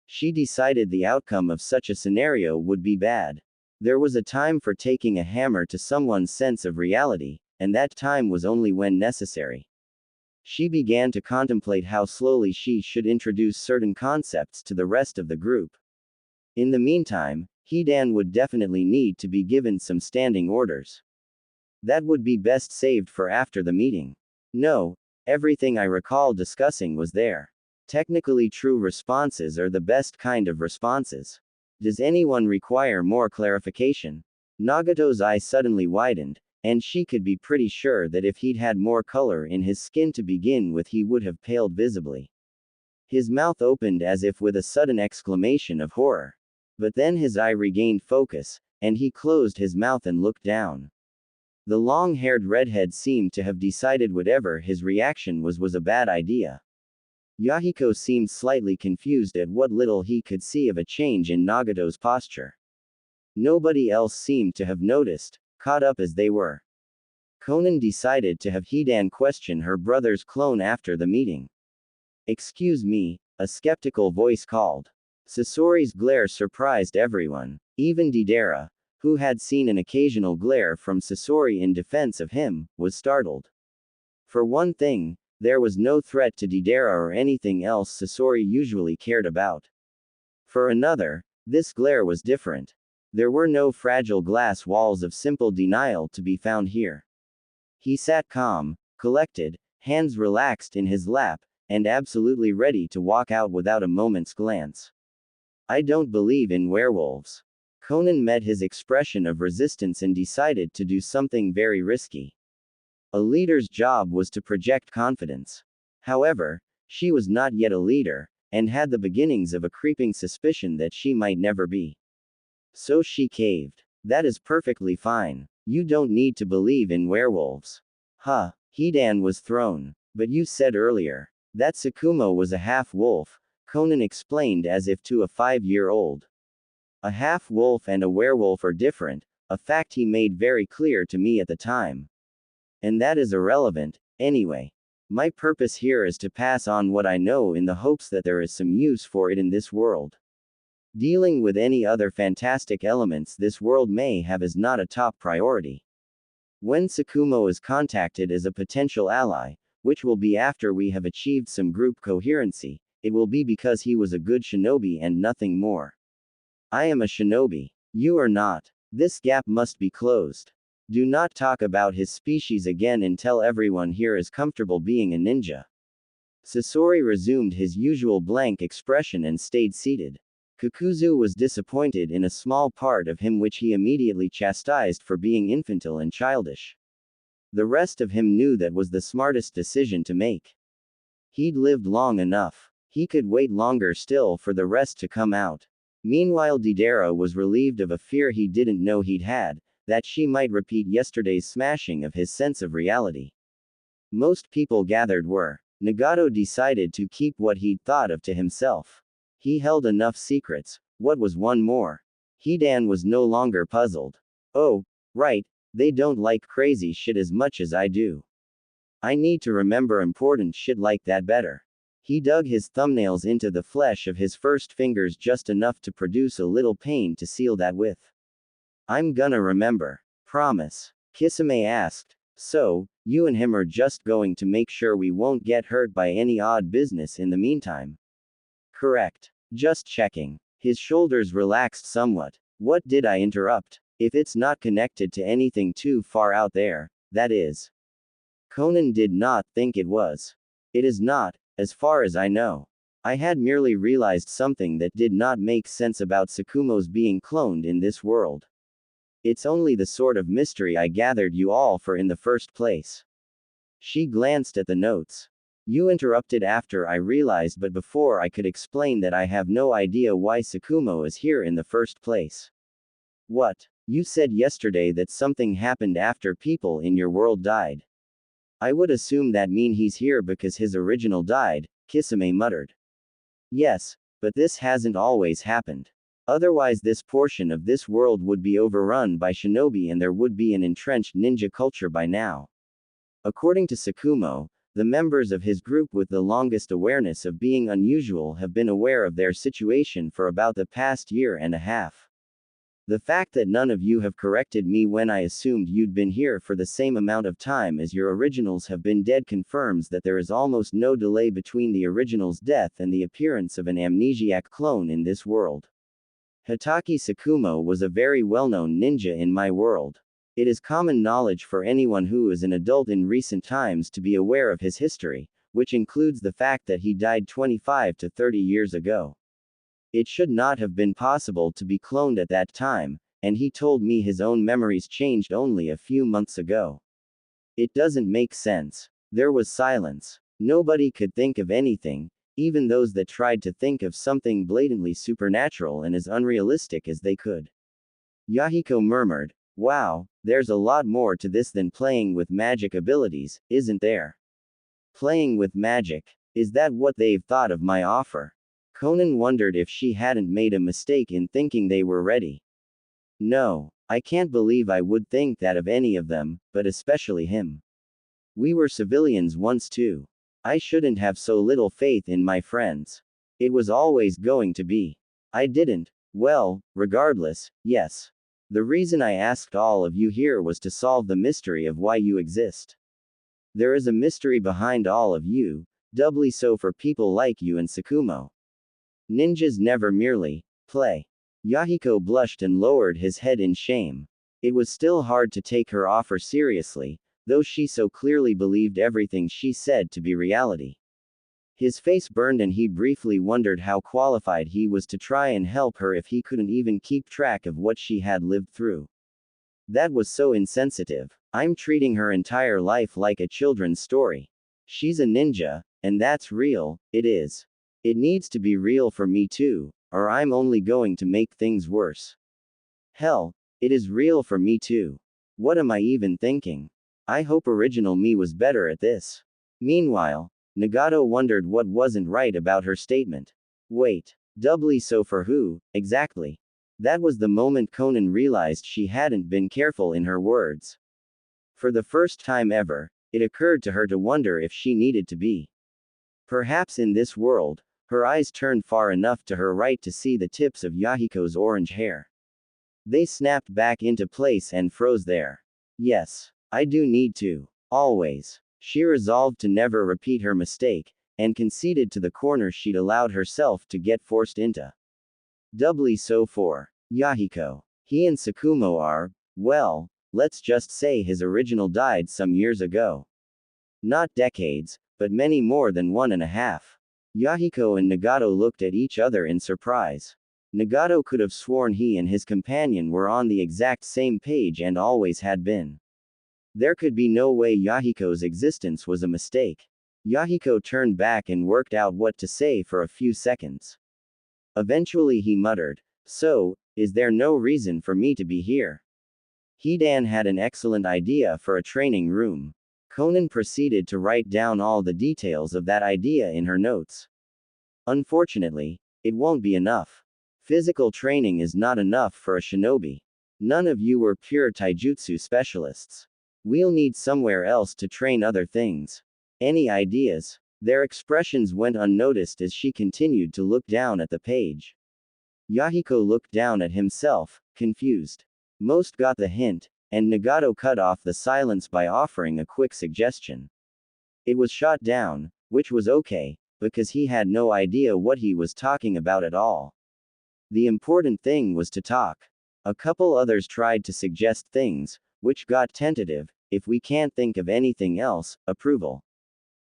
She decided the outcome of such a scenario would be bad. There was a time for taking a hammer to someone's sense of reality, and that time was only when necessary. She began to contemplate how slowly she should introduce certain concepts to the rest of the group. In the meantime, Hidan would definitely need to be given some standing orders. That would be best saved for after the meeting. No, everything I recall discussing was there. Technically true responses are the best kind of responses. Does anyone require more clarification? Nagato's eyes suddenly widened, and she could be pretty sure that if he'd had more color in his skin to begin with, he would have paled visibly. His mouth opened as if with a sudden exclamation of horror. But then his eye regained focus, and he closed his mouth and looked down. The long-haired redhead seemed to have decided whatever his reaction was a bad idea. Yahiko seemed slightly confused at what little he could see of a change in Nagato's posture. Nobody else seemed to have noticed, caught up as they were. Conan decided to have Hidan question her brother's clone after the meeting. "Excuse me," a skeptical voice called. Sasori's glare surprised everyone. Even Deidara, who had seen an occasional glare from Sasori in defense of him, was startled. For one thing, there was no threat to Deidara or anything else Sasori usually cared about. For another, this glare was different. There were no fragile glass walls of simple denial to be found here. He sat calm, collected, hands relaxed in his lap, and absolutely ready to walk out without a moment's glance. "I don't believe in werewolves." Conan met his expression of resistance and decided to do something very risky. A leader's job was to project confidence. However, she was not yet a leader, and had the beginnings of a creeping suspicion that she might never be. So she caved. "That is perfectly fine. You don't need to believe in werewolves." "Huh." Hidan was thrown. "But you said earlier that Tsukumo was a half-wolf," Conan explained as if to a 5-year-old. "A half-wolf and a werewolf are different, a fact he made very clear to me at the time. And that is irrelevant, anyway. My purpose here is to pass on what I know in the hopes that there is some use for it in this world. Dealing with any other fantastic elements this world may have is not a top priority. When Tsukumo is contacted as a potential ally, which will be after we have achieved some group coherency, it will be because he was a good shinobi and nothing more. I am a shinobi. You are not. This gap must be closed. Do not talk about his species again until everyone here is comfortable being a ninja." Sasori resumed his usual blank expression and stayed seated. Kakuzu was disappointed in a small part of him which he immediately chastised for being infantile and childish. The rest of him knew that was the smartest decision to make. He'd lived long enough. He could wait longer still for the rest to come out. Meanwhile Deidara was relieved of a fear he didn't know he'd had, that she might repeat yesterday's smashing of his sense of reality. Most people gathered were. Nagato decided to keep what he'd thought of to himself. He held enough secrets. What was one more? Hidan was no longer puzzled. "Oh, right, they don't like crazy shit as much as I do. I need to remember important shit like that better." He dug his thumbnails into the flesh of his first fingers just enough to produce a little pain to seal that with. "I'm gonna remember. Promise?" Kisame asked. "So, you and him are just going to make sure we won't get hurt by any odd business in the meantime?" "Correct. Just checking." His shoulders relaxed somewhat. "What did I interrupt? If it's not connected to anything too far out there, that is." Conan did not think it was. "It is not, as far as I know. I had merely realized something that did not make sense about Tsukumo's being cloned in this world. It's only the sort of mystery I gathered you all for in the first place." She glanced at the notes. "You interrupted after I realized, but before I could explain that I have no idea why Tsukumo is here in the first place." "What? You said yesterday that something happened after people in your world died." "I would assume that mean he's here because his original died," Kisame muttered. "Yes, but this hasn't always happened. Otherwise this portion of this world would be overrun by shinobi and there would be an entrenched ninja culture by now. According to Tsukumo, the members of his group with the longest awareness of being unusual have been aware of their situation for about the past year and a half. The fact that none of you have corrected me when I assumed you'd been here for the same amount of time as your originals have been dead confirms that there is almost no delay between the original's death and the appearance of an amnesiac clone in this world. Hitaki Tsukumo was a very well-known ninja in my world. It is common knowledge for anyone who is an adult in recent times to be aware of his history, which includes the fact that he died 25 to 30 years ago. It should not have been possible to be cloned at that time, and he told me his own memories changed only a few months ago. It doesn't make sense. There was silence. Nobody could think of anything, even those that tried to think of something blatantly supernatural and as unrealistic as they could. Yahiko murmured, "Wow, there's a lot more to this than playing with magic abilities, isn't there?" Playing with magic. Is that what they've thought of my offer? Conan wondered if she hadn't made a mistake in thinking they were ready. No, I can't believe I would think that of any of them, but especially him. We were civilians once too. I shouldn't have so little faith in my friends. It was always going to be. I didn't. Well, regardless, yes. The reason I asked all of you here was to solve the mystery of why you exist. There is a mystery behind all of you, doubly so for people like you and Sakumo. Ninjas never merely play. Yahiko blushed and lowered his head in shame. It was still hard to take her offer seriously, though she so clearly believed everything she said to be reality. His face burned and he briefly wondered how qualified he was to try and help her if he couldn't even keep track of what she had lived through. That was so insensitive. I'm treating her entire life like a children's story. She's a ninja, and that's real, it is. It needs to be real for me too, or I'm only going to make things worse. Hell, it is real for me too. What am I even thinking? I hope original me was better at this. Meanwhile, Nagato wondered what wasn't right about her statement. Wait, doubly so for who, exactly? That was the moment Conan realized she hadn't been careful in her words. For the first time ever, it occurred to her to wonder if she needed to be. Perhaps in this world, her eyes turned far enough to her right to see the tips of Yahiko's orange hair. They snapped back into place and froze there. Yes, I do need to. Always. She resolved to never repeat her mistake, and conceded to the corner she'd allowed herself to get forced into. Doubly so for Yahiko. He and Sakumo are, well, let's just say his original died some years ago. Not decades, but many more than 1.5. Yahiko and Nagato looked at each other in surprise. Nagato could have sworn he and his companion were on the exact same page and always had been. There could be no way Yahiko's existence was a mistake. Yahiko turned back and worked out what to say for a few seconds. Eventually he muttered, "So, is there no reason for me to be here?" Hidan had an excellent idea for a training room. Conan proceeded to write down all the details of that idea in her notes. Unfortunately, it won't be enough. Physical training is not enough for a shinobi. None of you were pure taijutsu specialists. We'll need somewhere else to train other things. Any ideas? Their expressions went unnoticed as she continued to look down at the page. Yahiko looked down at himself, confused. Most got the hint, and Nagato cut off the silence by offering a quick suggestion. It was shot down, which was okay, because he had no idea what he was talking about at all. The important thing was to talk. A couple others tried to suggest things, which got tentative, if we can't think of anything else, approval.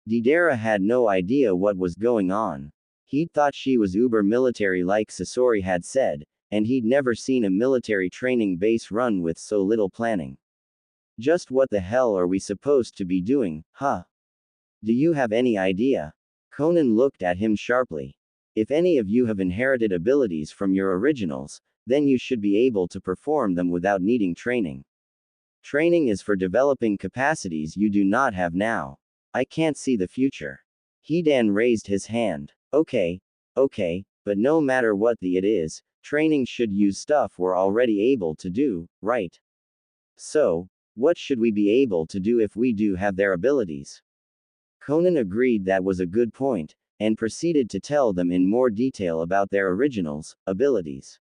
Deidara had no idea what was going on. He'd thought she was uber military like Sasori had said, and he'd never seen a military training base run with so little planning. Just what the hell are we supposed to be doing, huh? Do you have any idea? Conan looked at him sharply. If any of you have inherited abilities from your originals, then you should be able to perform them without needing training. Training is for developing capacities you do not have now. I can't see the future. Hidan raised his hand. Okay, but no matter what it is, training should use stuff we're already able to do, right? So, what should we be able to do if we do have their abilities? Conan agreed that was a good point, and proceeded to tell them in more detail about their originals, abilities.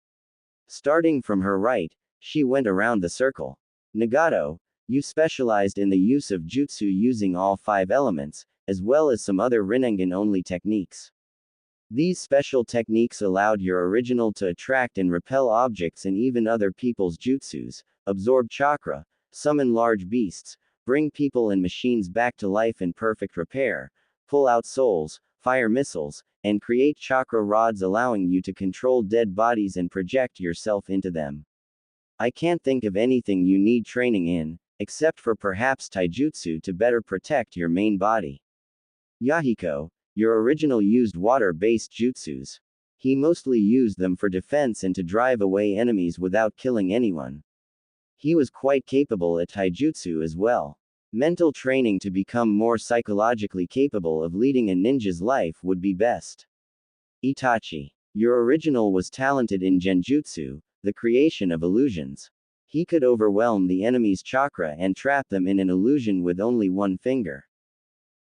Starting from her right, she went around the circle. Nagato, you specialized in the use of jutsu using all 5 elements, as well as some other Rinnegan-only techniques. These special techniques allowed your original to attract and repel objects and even other people's jutsus, absorb chakra, summon large beasts, bring people and machines back to life in perfect repair, pull out souls, fire missiles, and create chakra rods allowing you to control dead bodies and project yourself into them. I can't think of anything you need training in, except for perhaps taijutsu to better protect your main body. Yahiko, your original used water-based jutsus. He mostly used them for defense and to drive away enemies without killing anyone. He was quite capable at taijutsu as well. Mental training to become more psychologically capable of leading a ninja's life would be best. Itachi, your original was talented in genjutsu, the creation of illusions. He could overwhelm the enemy's chakra and trap them in an illusion with only one finger.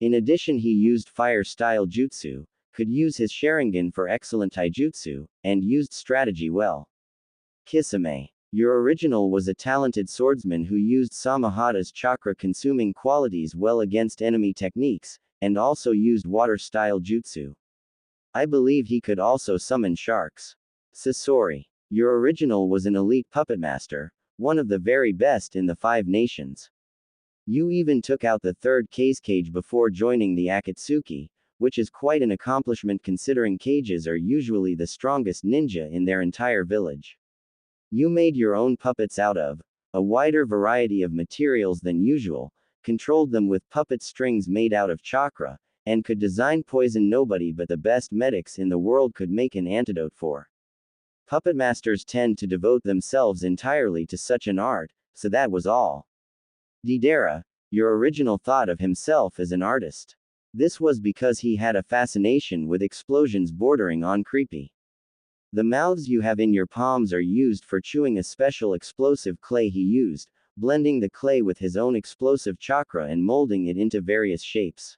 In addition, he used fire-style jutsu, could use his Sharingan for excellent taijutsu, and used strategy well. Kisame, your original was a talented swordsman who used Samahata's chakra-consuming qualities well against enemy techniques, and also used water-style jutsu. I believe he could also summon sharks. Sasori, your original was an elite puppet master, one of the very best in the 5 nations. You even took out the 3rd cage before joining the Akatsuki, which is quite an accomplishment considering cages are usually the strongest ninja in their entire village. You made your own puppets out of a wider variety of materials than usual, controlled them with puppet strings made out of chakra, and could design poison nobody but the best medics in the world could make an antidote for. Puppet masters tend to devote themselves entirely to such an art, so that was all. Deidara, your original thought of himself as an artist. This was because he had a fascination with explosions bordering on creepy. The mouths you have in your palms are used for chewing a special explosive clay he used, blending the clay with his own explosive chakra and molding it into various shapes.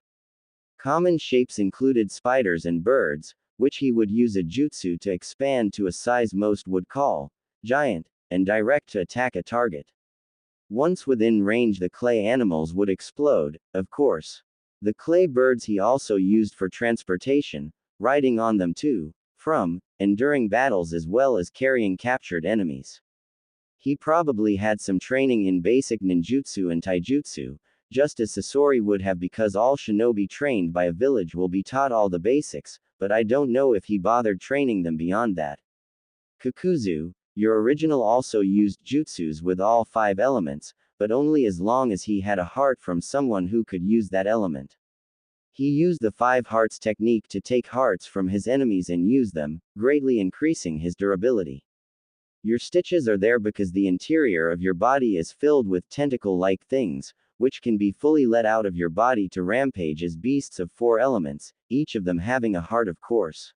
Common shapes included spiders and birds, which he would use a jutsu to expand to a size most would call giant, and direct to attack a target. Once within range, the clay animals would explode, of course. The clay birds he also used for transportation, riding on them to, from, and during battles as well as carrying captured enemies. He probably had some training in basic ninjutsu and taijutsu, just as Sasori would have because all shinobi trained by a village will be taught all the basics, but I don't know if he bothered training them beyond that. Kakuzu, your original also used jutsus with all 5 elements, but only as long as he had a heart from someone who could use that element. He used the 5 hearts technique to take hearts from his enemies and use them, greatly increasing his durability. Your stitches are there because the interior of your body is filled with tentacle-like things, which can be fully let out of your body to rampage as beasts of 4 elements, each of them having a heart of course.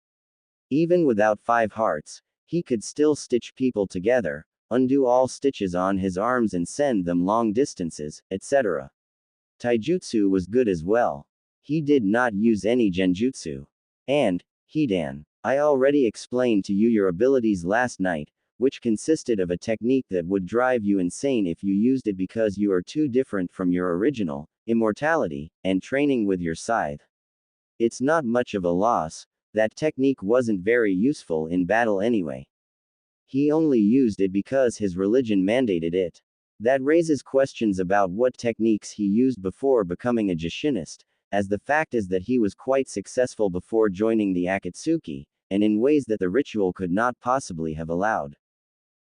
Even without 5 hearts, he could still stitch people together, undo all stitches on his arms and send them long distances, etc. Taijutsu was good as well. He did not use any genjutsu. And, Hidan, I already explained to you your abilities last night, which consisted of a technique that would drive you insane if you used it because you are too different from your original, immortality, and training with your scythe. It's not much of a loss, that technique wasn't very useful in battle anyway. He only used it because his religion mandated it. That raises questions about what techniques he used before becoming a Jushinist, as the fact is that he was quite successful before joining the Akatsuki, and in ways that the ritual could not possibly have allowed.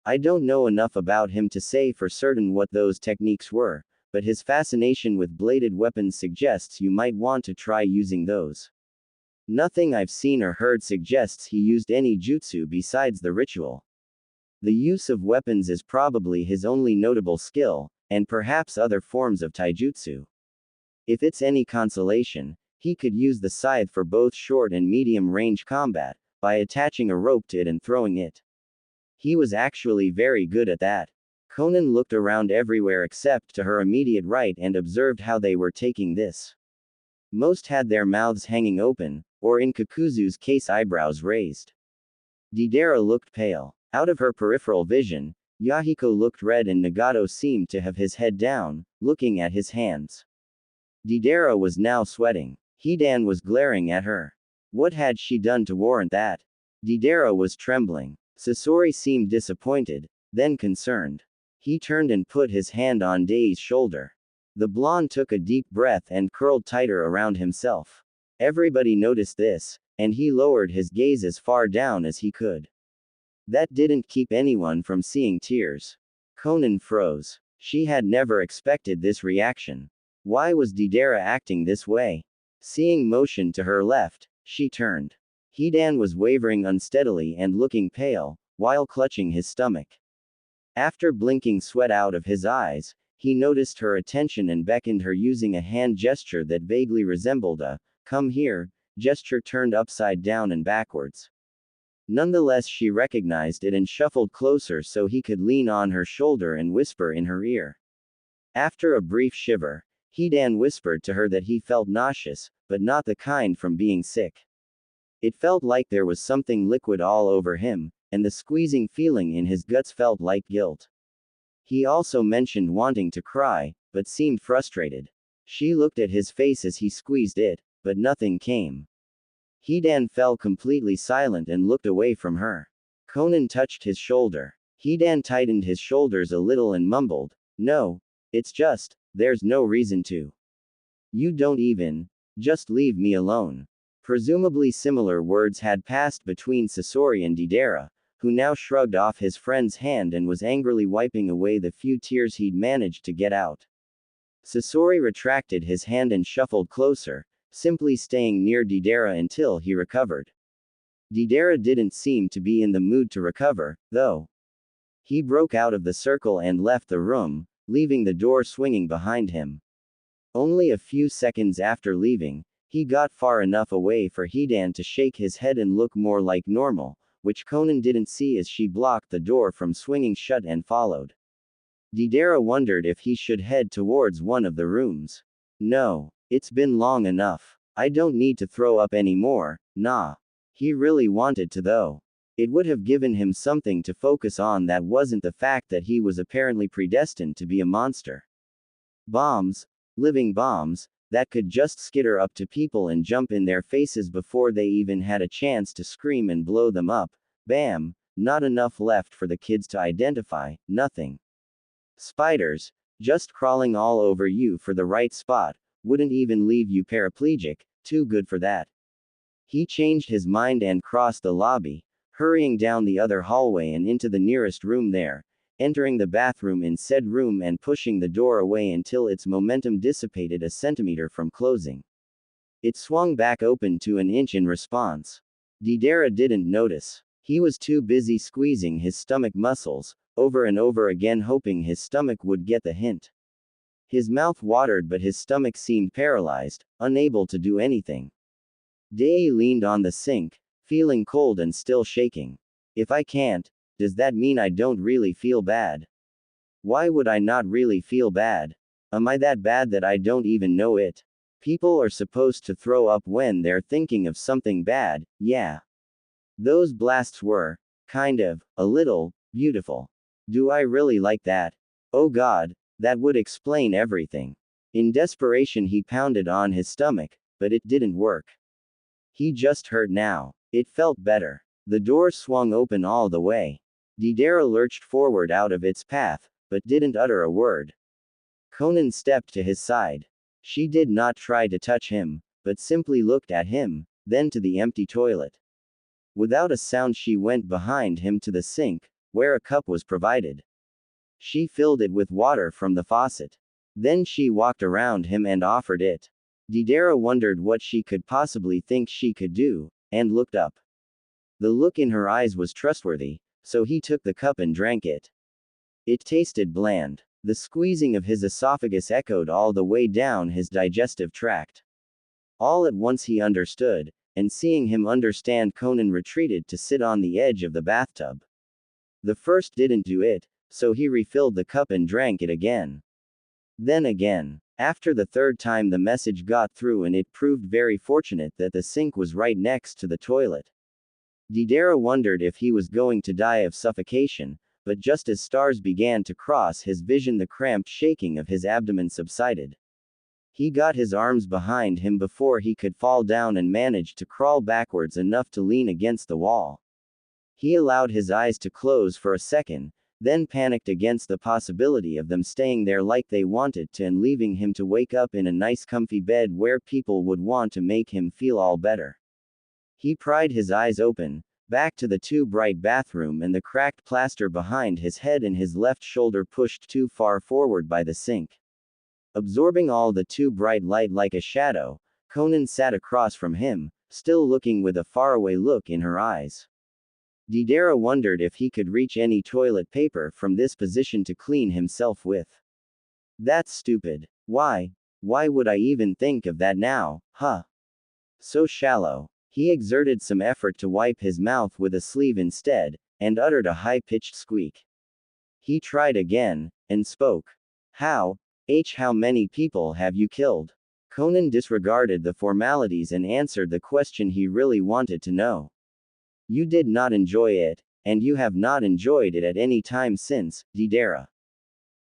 I don't know enough about him to say for certain what those techniques were, but his fascination with bladed weapons suggests you might want to try using those. Nothing I've seen or heard suggests he used any jutsu besides the ritual. The use of weapons is probably his only notable skill, and perhaps other forms of taijutsu. If it's any consolation, he could use the scythe for both short and medium range combat, by attaching a rope to it and throwing it. He was actually very good at that. Conan looked around everywhere except to her immediate right and observed how they were taking this. Most had their mouths hanging open, or in Kakuzu's case eyebrows raised. Deidara looked pale. Out of her peripheral vision, Yahiko looked red and Nagato seemed to have his head down, looking at his hands. Deidara was now sweating. Hidan was glaring at her. What had she done to warrant that? Deidara was trembling. Sasori seemed disappointed, then concerned. He turned and put his hand on Dei's shoulder. The blonde took a deep breath and curled tighter around himself. Everybody noticed this, and he lowered his gaze as far down as he could. That didn't keep anyone from seeing tears. Conan froze. She had never expected this reaction. Why was Deidara acting this way? Seeing motion to her left, she turned. Hidan was wavering unsteadily and looking pale, while clutching his stomach. After blinking sweat out of his eyes, he noticed her attention and beckoned her using a hand gesture that vaguely resembled a "come here" gesture turned upside down and backwards. Nonetheless, she recognized it and shuffled closer so he could lean on her shoulder and whisper in her ear. After a brief shiver, Hidan whispered to her that he felt nauseous, but not the kind from being sick. It felt like there was something liquid all over him, and the squeezing feeling in his guts felt like guilt. He also mentioned wanting to cry, but seemed frustrated. She looked at his face as he squeezed it, but nothing came. Hidan fell completely silent and looked away from her. Conan touched his shoulder. Hidan tightened his shoulders a little and mumbled, "No, it's just, there's no reason to. You don't even. Just leave me alone." Presumably similar words had passed between Sasori and Deidara, who now shrugged off his friend's hand and was angrily wiping away the few tears he'd managed to get out. Sasori retracted his hand and shuffled closer, simply staying near Deidara until he recovered. Deidara didn't seem to be in the mood to recover, though. He broke out of the circle and left the room, leaving the door swinging behind him. Only a few seconds after leaving, he got far enough away for Hidan to shake his head and look more like normal, which Conan didn't see as she blocked the door from swinging shut and followed. Deidara wondered if he should head towards one of the rooms. No, it's been long enough. I don't need to throw up anymore, nah. He really wanted to though. It would have given him something to focus on that wasn't the fact that he was apparently predestined to be a monster. Bombs, living bombs, that could just skitter up to people and jump in their faces before they even had a chance to scream and blow them up. Bam, not enough left for the kids to identify, nothing. Spiders, just crawling all over you for the right spot, wouldn't even leave you paraplegic, too good for that. He changed his mind and crossed the lobby, hurrying down the other hallway and into the nearest room there, entering the bathroom in said room and pushing the door away until its momentum dissipated a centimeter from closing. It swung back open to an inch in response. Deidara didn't notice. He was too busy squeezing his stomach muscles, over and over again hoping his stomach would get the hint. His mouth watered but his stomach seemed paralyzed, unable to do anything. Dei leaned on the sink, feeling cold and still shaking. If I can't, does that mean I don't really feel bad? Why would I not really feel bad? Am I that bad that I don't even know it? People are supposed to throw up when they're thinking of something bad, yeah. Those blasts were, kind of, a little, beautiful. Do I really like that? Oh God, that would explain everything. In desperation he pounded on his stomach, but it didn't work. He just hurt now. It felt better. The door swung open all the way. Deidara lurched forward out of its path, but didn't utter a word. Conan stepped to his side. She did not try to touch him, but simply looked at him, then to the empty toilet. Without a sound she went behind him to the sink, where a cup was provided. She filled it with water from the faucet. Then she walked around him and offered it. Deidara wondered what she could possibly think she could do, and looked up. The look in her eyes was trustworthy, so he took the cup and drank it. It tasted bland. The squeezing of his esophagus echoed all the way down his digestive tract. All at once he understood, and seeing him understand, Conan retreated to sit on the edge of the bathtub. The first didn't do it, so he refilled the cup and drank it again. Then again. After the third time the message got through, and it proved very fortunate that the sink was right next to the toilet. Deidara wondered if he was going to die of suffocation, but just as stars began to cross his vision, the cramped shaking of his abdomen subsided. He got his arms behind him before he could fall down and managed to crawl backwards enough to lean against the wall. He allowed his eyes to close for a second, then panicked against the possibility of them staying there like they wanted to and leaving him to wake up in a nice comfy bed where people would want to make him feel all better. He pried his eyes open, back to the too bright bathroom and the cracked plaster behind his head and his left shoulder pushed too far forward by the sink. Absorbing all the too bright light like a shadow, Conan sat across from him, still looking with a faraway look in her eyes. Didera wondered if he could reach any toilet paper from this position to clean himself with. That's stupid. Why would I even think of that now, huh? So shallow. He exerted some effort to wipe his mouth with a sleeve instead, and uttered a high-pitched squeak. He tried again, and spoke. How many people have you killed? Conan disregarded the formalities and answered the question he really wanted to know. You did not enjoy it, and you have not enjoyed it at any time since, Didera.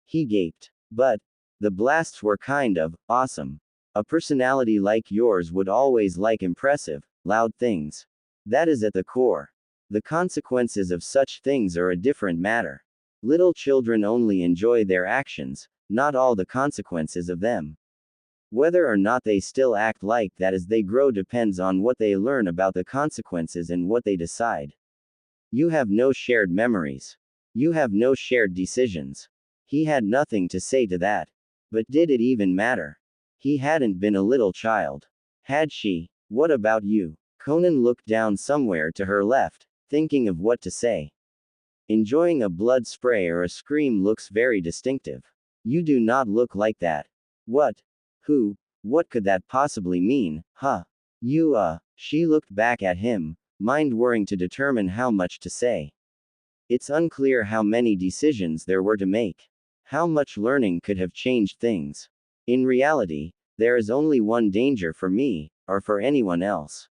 He gaped. But the blasts were kind of awesome. A personality like yours would always like impressive, loud things. That is at the core. The consequences of such things are a different matter. Little children only enjoy their actions, not all the consequences of them. Whether or not they still act like that as they grow depends on what they learn about the consequences and what they decide. You have no shared memories. You have no shared decisions. He had nothing to say to that. But did it even matter? He hadn't been a little child. Had she? What about you? Conan looked down somewhere to her left, thinking of what to say. Enjoying a blood spray or a scream looks very distinctive. You do not look like that. What? Who? What could that possibly mean, huh? She looked back at him, mind worrying to determine how much to say. It's unclear how many decisions there were to make. How much learning could have changed things. In reality, there is only one danger for me, or for anyone else.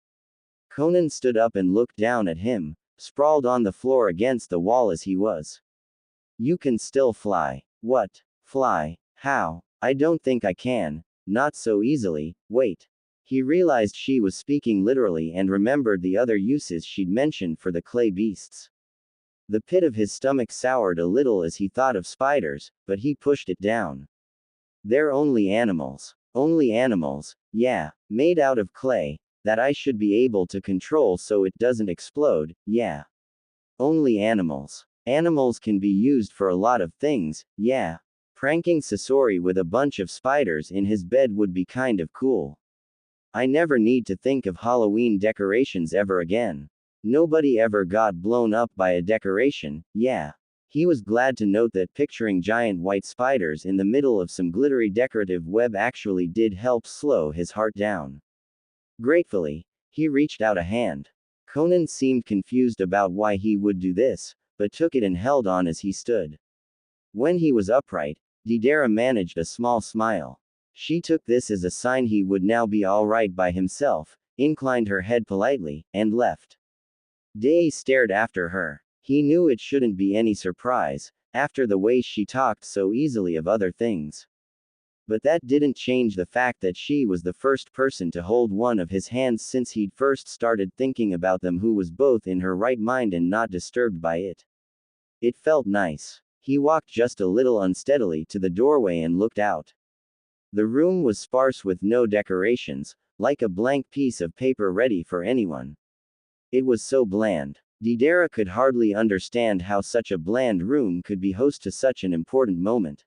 Conan stood up and looked down at him, sprawled on the floor against the wall as he was. You can still fly. What? Fly? How? I don't think I can. Not so easily. Wait. He realized she was speaking literally and remembered the other uses she'd mentioned for the clay beasts. The pit of his stomach soured a little as he thought of spiders, but he pushed it down. They're only animals. Only animals, yeah, made out of clay, that I should be able to control so it doesn't explode, yeah. Only animals. Animals can be used for a lot of things, yeah. Pranking Sasori with a bunch of spiders in his bed would be kind of cool. I never need to think of Halloween decorations ever again. Nobody ever got blown up by a decoration, yeah. He was glad to note that picturing giant white spiders in the middle of some glittery decorative web actually did help slow his heart down. Gratefully, he reached out a hand. Conan seemed confused about why he would do this, but took it and held on as he stood. When he was upright, Didera managed a small smile. She took this as a sign he would now be all right by himself, inclined her head politely, and left. Day stared after her. He knew it shouldn't be any surprise, after the way she talked so easily of other things. But that didn't change the fact that she was the first person to hold one of his hands since he'd first started thinking about them, who was both in her right mind and not disturbed by it. It felt nice. He walked just a little unsteadily to the doorway and looked out. The room was sparse with no decorations, like a blank piece of paper ready for anyone. It was so bland. Didera could hardly understand how such a bland room could be host to such an important moment.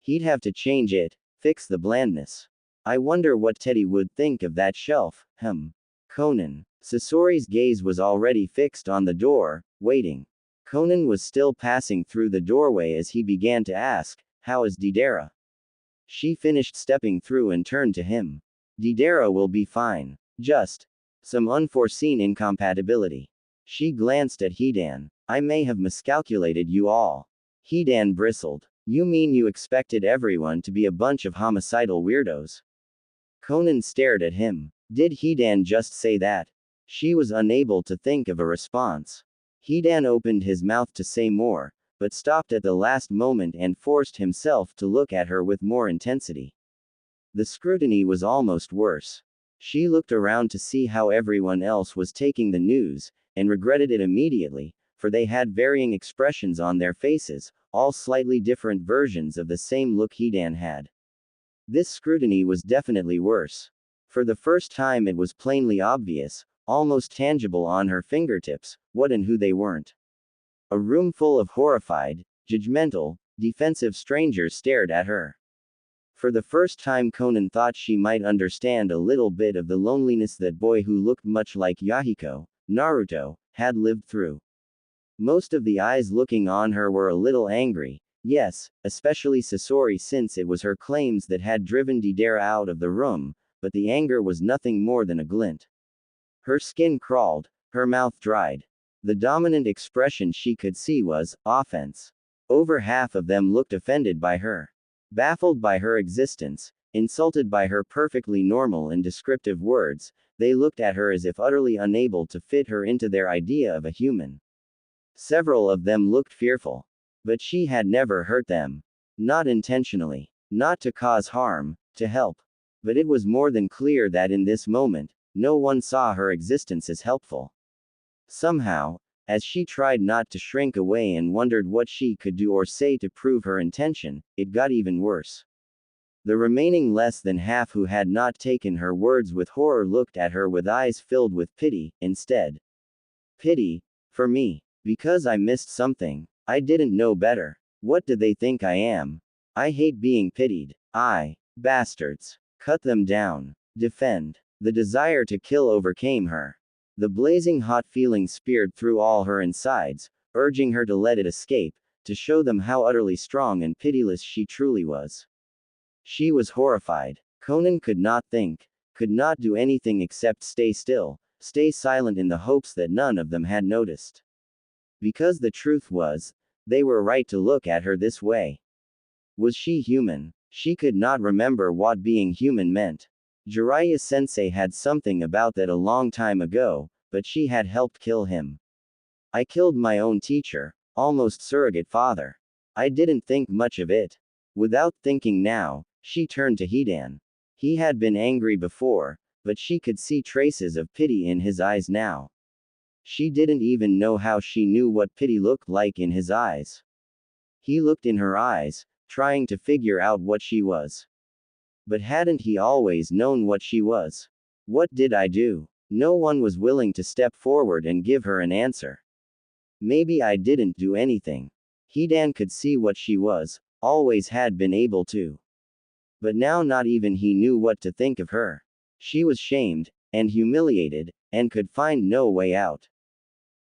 He'd have to change it, fix the blandness. I wonder what Teddy would think of that shelf, Conan. Sasori's gaze was already fixed on the door, waiting. Conan was still passing through the doorway as he began to ask, how is Didera? She finished stepping through and turned to him. Didera will be fine. Just some unforeseen incompatibility. She glanced at Hidan. I may have miscalculated you all. Hidan bristled. You mean you expected everyone to be a bunch of homicidal weirdos? Conan stared at him. Did Hidan just say that? She was unable to think of a response. Hidan opened his mouth to say more, but stopped at the last moment and forced himself to look at her with more intensity. The scrutiny was almost worse. She looked around to see how everyone else was taking the news, and regretted it immediately, for they had varying expressions on their faces, all slightly different versions of the same look Hidan had. This scrutiny was definitely worse. For the first time it was plainly obvious, almost tangible on her fingertips, what and who they weren't. A room full of horrified, judgmental, defensive strangers stared at her. For the first time Conan thought she might understand a little bit of the loneliness that boy who looked much like Yahiko, Naruto, had lived through. Most of the eyes looking on her were a little angry, yes, especially Sasori since it was her claims that had driven Deidara out of the room, but the anger was nothing more than a glint. Her skin crawled, her mouth dried. The dominant expression she could see was offense. Over half of them looked offended by her. Baffled by her existence, insulted by her perfectly normal and descriptive words, they looked at her as if utterly unable to fit her into their idea of a human. Several of them looked fearful. But she had never hurt them. Not intentionally. Not to cause harm, to help. But it was more than clear that in this moment, no one saw her existence as helpful. Somehow, as she tried not to shrink away and wondered what she could do or say to prove her intention, it got even worse. The remaining less than half who had not taken her words with horror looked at her with eyes filled with pity, instead. Pity? For me. Because I missed something. I didn't know better. What do they think I am? I hate being pitied. Bastards. Cut them down. Defend. The desire to kill overcame her. The blazing hot feeling speared through all her insides, urging her to let it escape, to show them how utterly strong and pitiless she truly was. She was horrified. Conan could not think, could not do anything except stay still, stay silent in the hopes that none of them had noticed. Because the truth was, they were right to look at her this way. Was she human? She could not remember what being human meant. Jiraiya sensei had something about that a long time ago, but she had helped kill him. I killed my own teacher, almost surrogate father. I didn't think much of it. Without thinking now, she turned to Hidan. He had been angry before, but she could see traces of pity in his eyes now. She didn't even know how she knew what pity looked like in his eyes. He looked in her eyes, trying to figure out what she was. But hadn't he always known what she was? What did I do? No one was willing to step forward and give her an answer. Maybe I didn't do anything. Hidan could see what she was, always had been able to. But now not even he knew what to think of her. She was shamed, and humiliated, and could find no way out.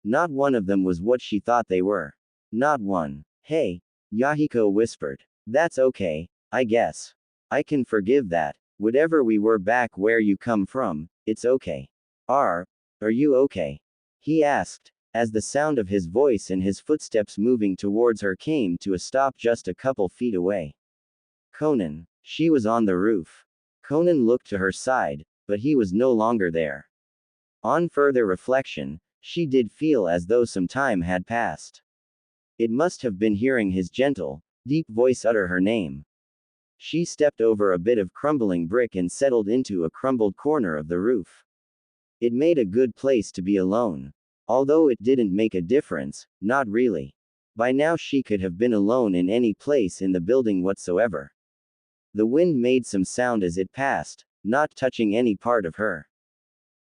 Not one of them was what she thought they were. Not one. Hey, Yahiko whispered. That's okay, I guess. I can forgive that. Whatever we were back where you come from, it's okay. Are you okay? He asked, as the sound of his voice and his footsteps moving towards her came to a stop just a couple feet away. Conan. She was on the roof. Conan looked to her side, but he was no longer there. On further reflection, she did feel as though some time had passed. It must have been hearing his gentle, deep voice utter her name. She stepped over a bit of crumbling brick and settled into a crumbled corner of the roof. It made a good place to be alone. Although it didn't make a difference, not really. By now she could have been alone in any place in the building whatsoever. The wind made some sound as it passed, not touching any part of her.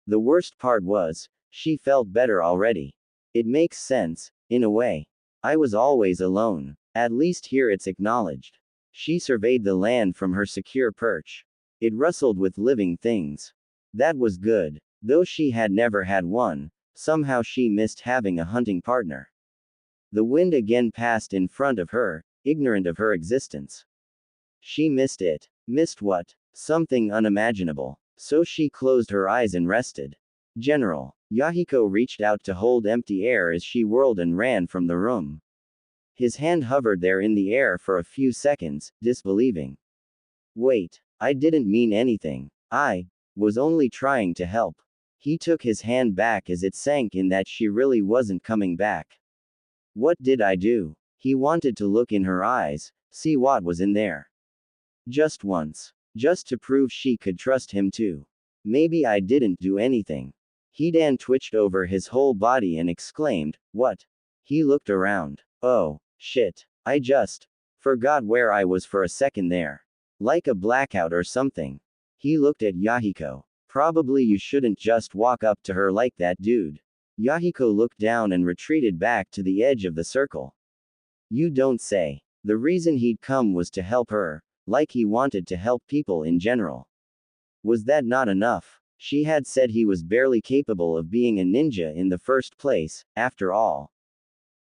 The worst part was, she felt better already. It makes sense, in a way. I was always alone. At least here it's acknowledged. She surveyed the land from her secure perch. It rustled with living things. That was good. Though she had never had one, somehow she missed having a hunting partner. The wind again passed in front of her, ignorant of her existence. She missed it. Missed what? Something unimaginable. So she closed her eyes and rested. General. Yahiko reached out to hold empty air as she whirled and ran from the room. His hand hovered there in the air for a few seconds, disbelieving. Wait. I didn't mean anything. I was only trying to help. He took his hand back as it sank in that she really wasn't coming back. What did I do? He wanted to look in her eyes, see what was in there. Just once. Just to prove she could trust him too. Maybe I didn't do anything. Hidan twitched over his whole body and exclaimed, "What?" He looked around. Oh, shit. I just forgot where I was for a second there. Like a blackout or something. He looked at Yahiko. Probably you shouldn't just walk up to her like that, dude. Yahiko looked down and retreated back to the edge of the circle. You don't say. The reason he'd come was to help her, like he wanted to help people in general. Was that not enough? She had said he was barely capable of being a ninja in the first place, after all.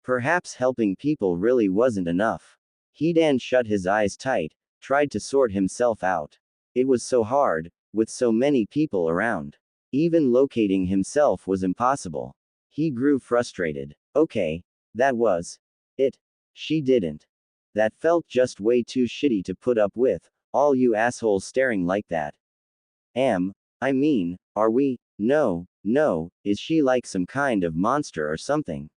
Perhaps helping people really wasn't enough. Hidan shut his eyes tight, tried to sort himself out. It was so hard, with so many people around. Even locating himself was impossible. He grew frustrated. Okay, that was it. She didn't. That felt just way too shitty to put up with, all you assholes staring like that. Are we? No, is she like some kind of monster or something?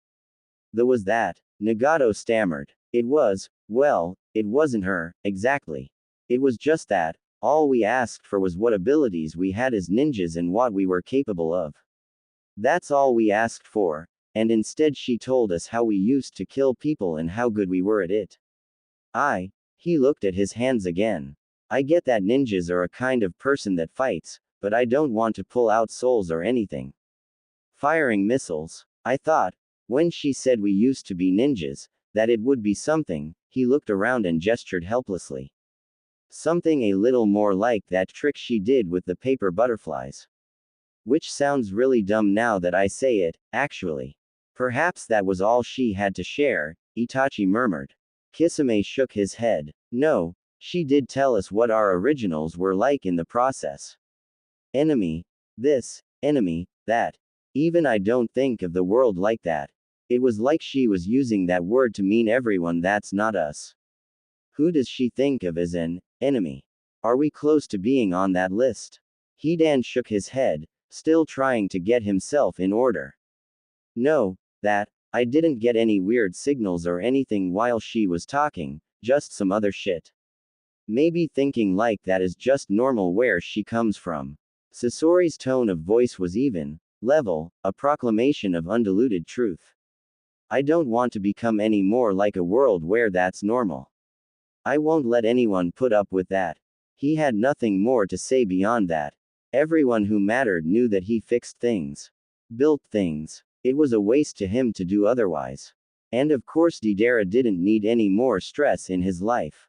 There was that. Nagato stammered. It wasn't her, exactly. It was just that, all we asked for was what abilities we had as ninjas and what we were capable of. That's all we asked for, and instead she told us how we used to kill people and how good we were at it. He looked at his hands again. I get that ninjas are a kind of person that fights, but I don't want to pull out souls or anything. Firing missiles. I thought, when she said we used to be ninjas, that it would be something. He looked around and gestured helplessly. Something a little more like that trick she did with the paper butterflies. Which sounds really dumb now that I say it, actually. Perhaps that was all she had to share, Itachi murmured. Kisame shook his head. No, she did tell us what our originals were like in the process. Enemy this, enemy that. Even I don't think of the world like that. It was like she was using that word to mean everyone that's not us. Who does she think of as an enemy? Are we close to being on that list? Hidan shook his head, still trying to get himself in order. No, I didn't get any weird signals or anything while she was talking, just some other shit. Maybe thinking like that is just normal where she comes from. Sasori's tone of voice was even, level, a proclamation of undiluted truth. I don't want to become any more like a world where that's normal. I won't let anyone put up with that. He had nothing more to say beyond that. Everyone who mattered knew that he fixed things. Built things. It was a waste to him to do otherwise. And of course Deidara didn't need any more stress in his life.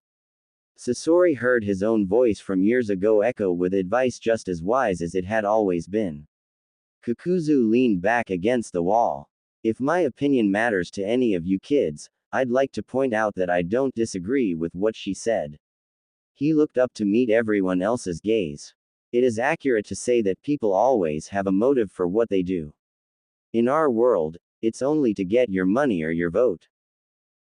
Sasori heard his own voice from years ago echo with advice just as wise as it had always been. Kakuzu leaned back against the wall. If my opinion matters to any of you kids, I'd like to point out that I don't disagree with what she said. He looked up to meet everyone else's gaze. It is accurate to say that people always have a motive for what they do. In our world, it's only to get your money or your vote.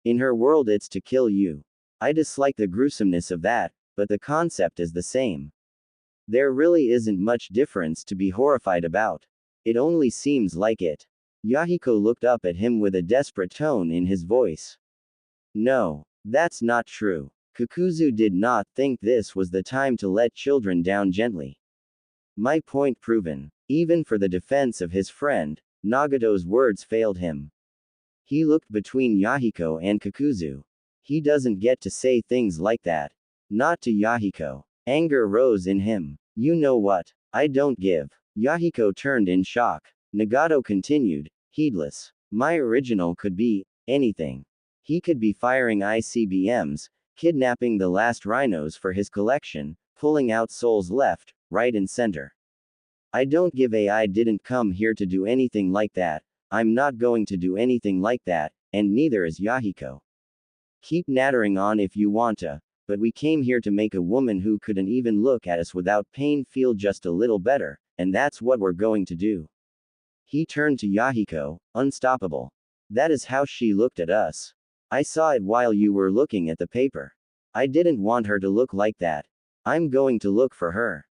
In her world, it's to kill you. I dislike the gruesomeness of that, but the concept is the same. There really isn't much difference to be horrified about. It only seems like it. Yahiko looked up at him with a desperate tone in his voice. No, that's not true. Kakuzu did not think this was the time to let children down gently. My point proven. Even for the defense of his friend, Nagato's words failed him. He looked between Yahiko and Kakuzu. He doesn't get to say things like that. Not to Yahiko. Anger rose in him. You know what? I don't give. Yahiko turned in shock. Nagato continued, heedless. My original could be anything. He could be firing ICBMs, kidnapping the last rhinos for his collection, pulling out souls left, right and center. I don't give a. I didn't come here to do anything like that. I'm not going to do anything like that, and neither is Yahiko. Keep nattering on if you want to, but we came here to make a woman who couldn't even look at us without pain feel just a little better, and that's what we're going to do. He turned to Yahiko, unstoppable. That is how she looked at us. I saw it while you were looking at the paper. I didn't want her to look like that. I'm going to look for her.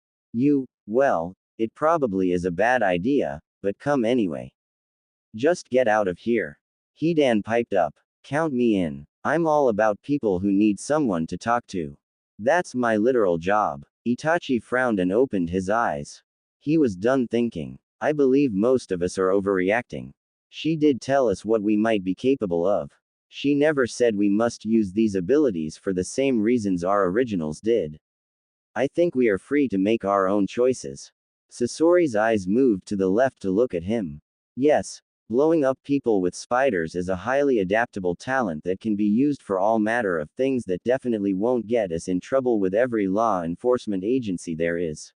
Well, it probably is a bad idea, but come anyway. Just get out of here. Hidan piped up. Count me in. I'm all about people who need someone to talk to. That's my literal job. Itachi frowned and opened his eyes. He was done thinking. I believe most of us are overreacting. She did tell us what we might be capable of. She never said we must use these abilities for the same reasons our originals did. I think we are free to make our own choices. Sasori's eyes moved to the left to look at him. Yes, blowing up people with spiders is a highly adaptable talent that can be used for all matter of things that definitely won't get us in trouble with every law enforcement agency there is.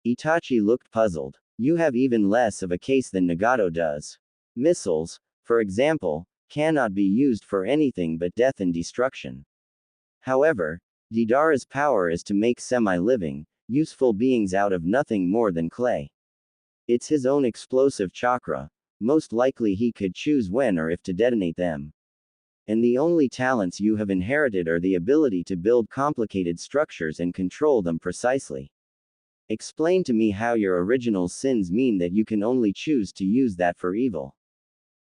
Itachi looked puzzled. You have even less of a case than Nagato does. Missiles, for example, cannot be used for anything but death and destruction. However, Deidara's power is to make semi-living, useful beings out of nothing more than clay. It's his own explosive chakra. Most likely he could choose when or if to detonate them. And the only talents you have inherited are the ability to build complicated structures and control them precisely. Explain to me how your original sins mean that you can only choose to use that for evil.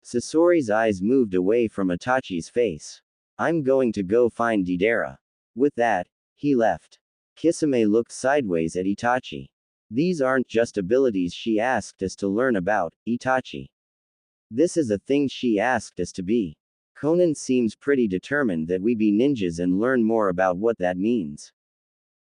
Sasori's eyes moved away from Itachi's face. I'm going to go find Deidara. With that, he left. Kisame looked sideways at Itachi. These aren't just abilities she asked us to learn about, Itachi. This is a thing she asked us to be. Conan seems pretty determined that we be ninjas and learn more about what that means.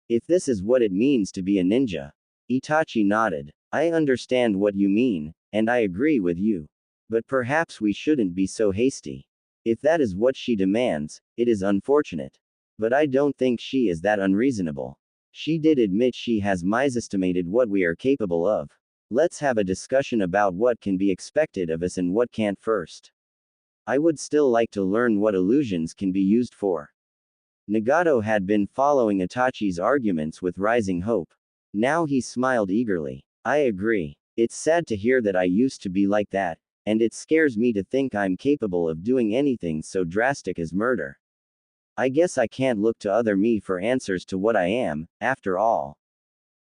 If this is what it means to be a ninja. Itachi nodded. I understand what you mean, and I agree with you. But perhaps we shouldn't be so hasty. If that is what she demands, it is unfortunate. But I don't think she is that unreasonable. She did admit she has misestimated what we are capable of. Let's have a discussion about what can be expected of us and what can't first. I would still like to learn what illusions can be used for. Nagato had been following Itachi's arguments with rising hope. Now he smiled eagerly. I agree. It's sad to hear that I used to be like that, and it scares me to think I'm capable of doing anything so drastic as murder. I guess I can't look to other me for answers to what I am, after all.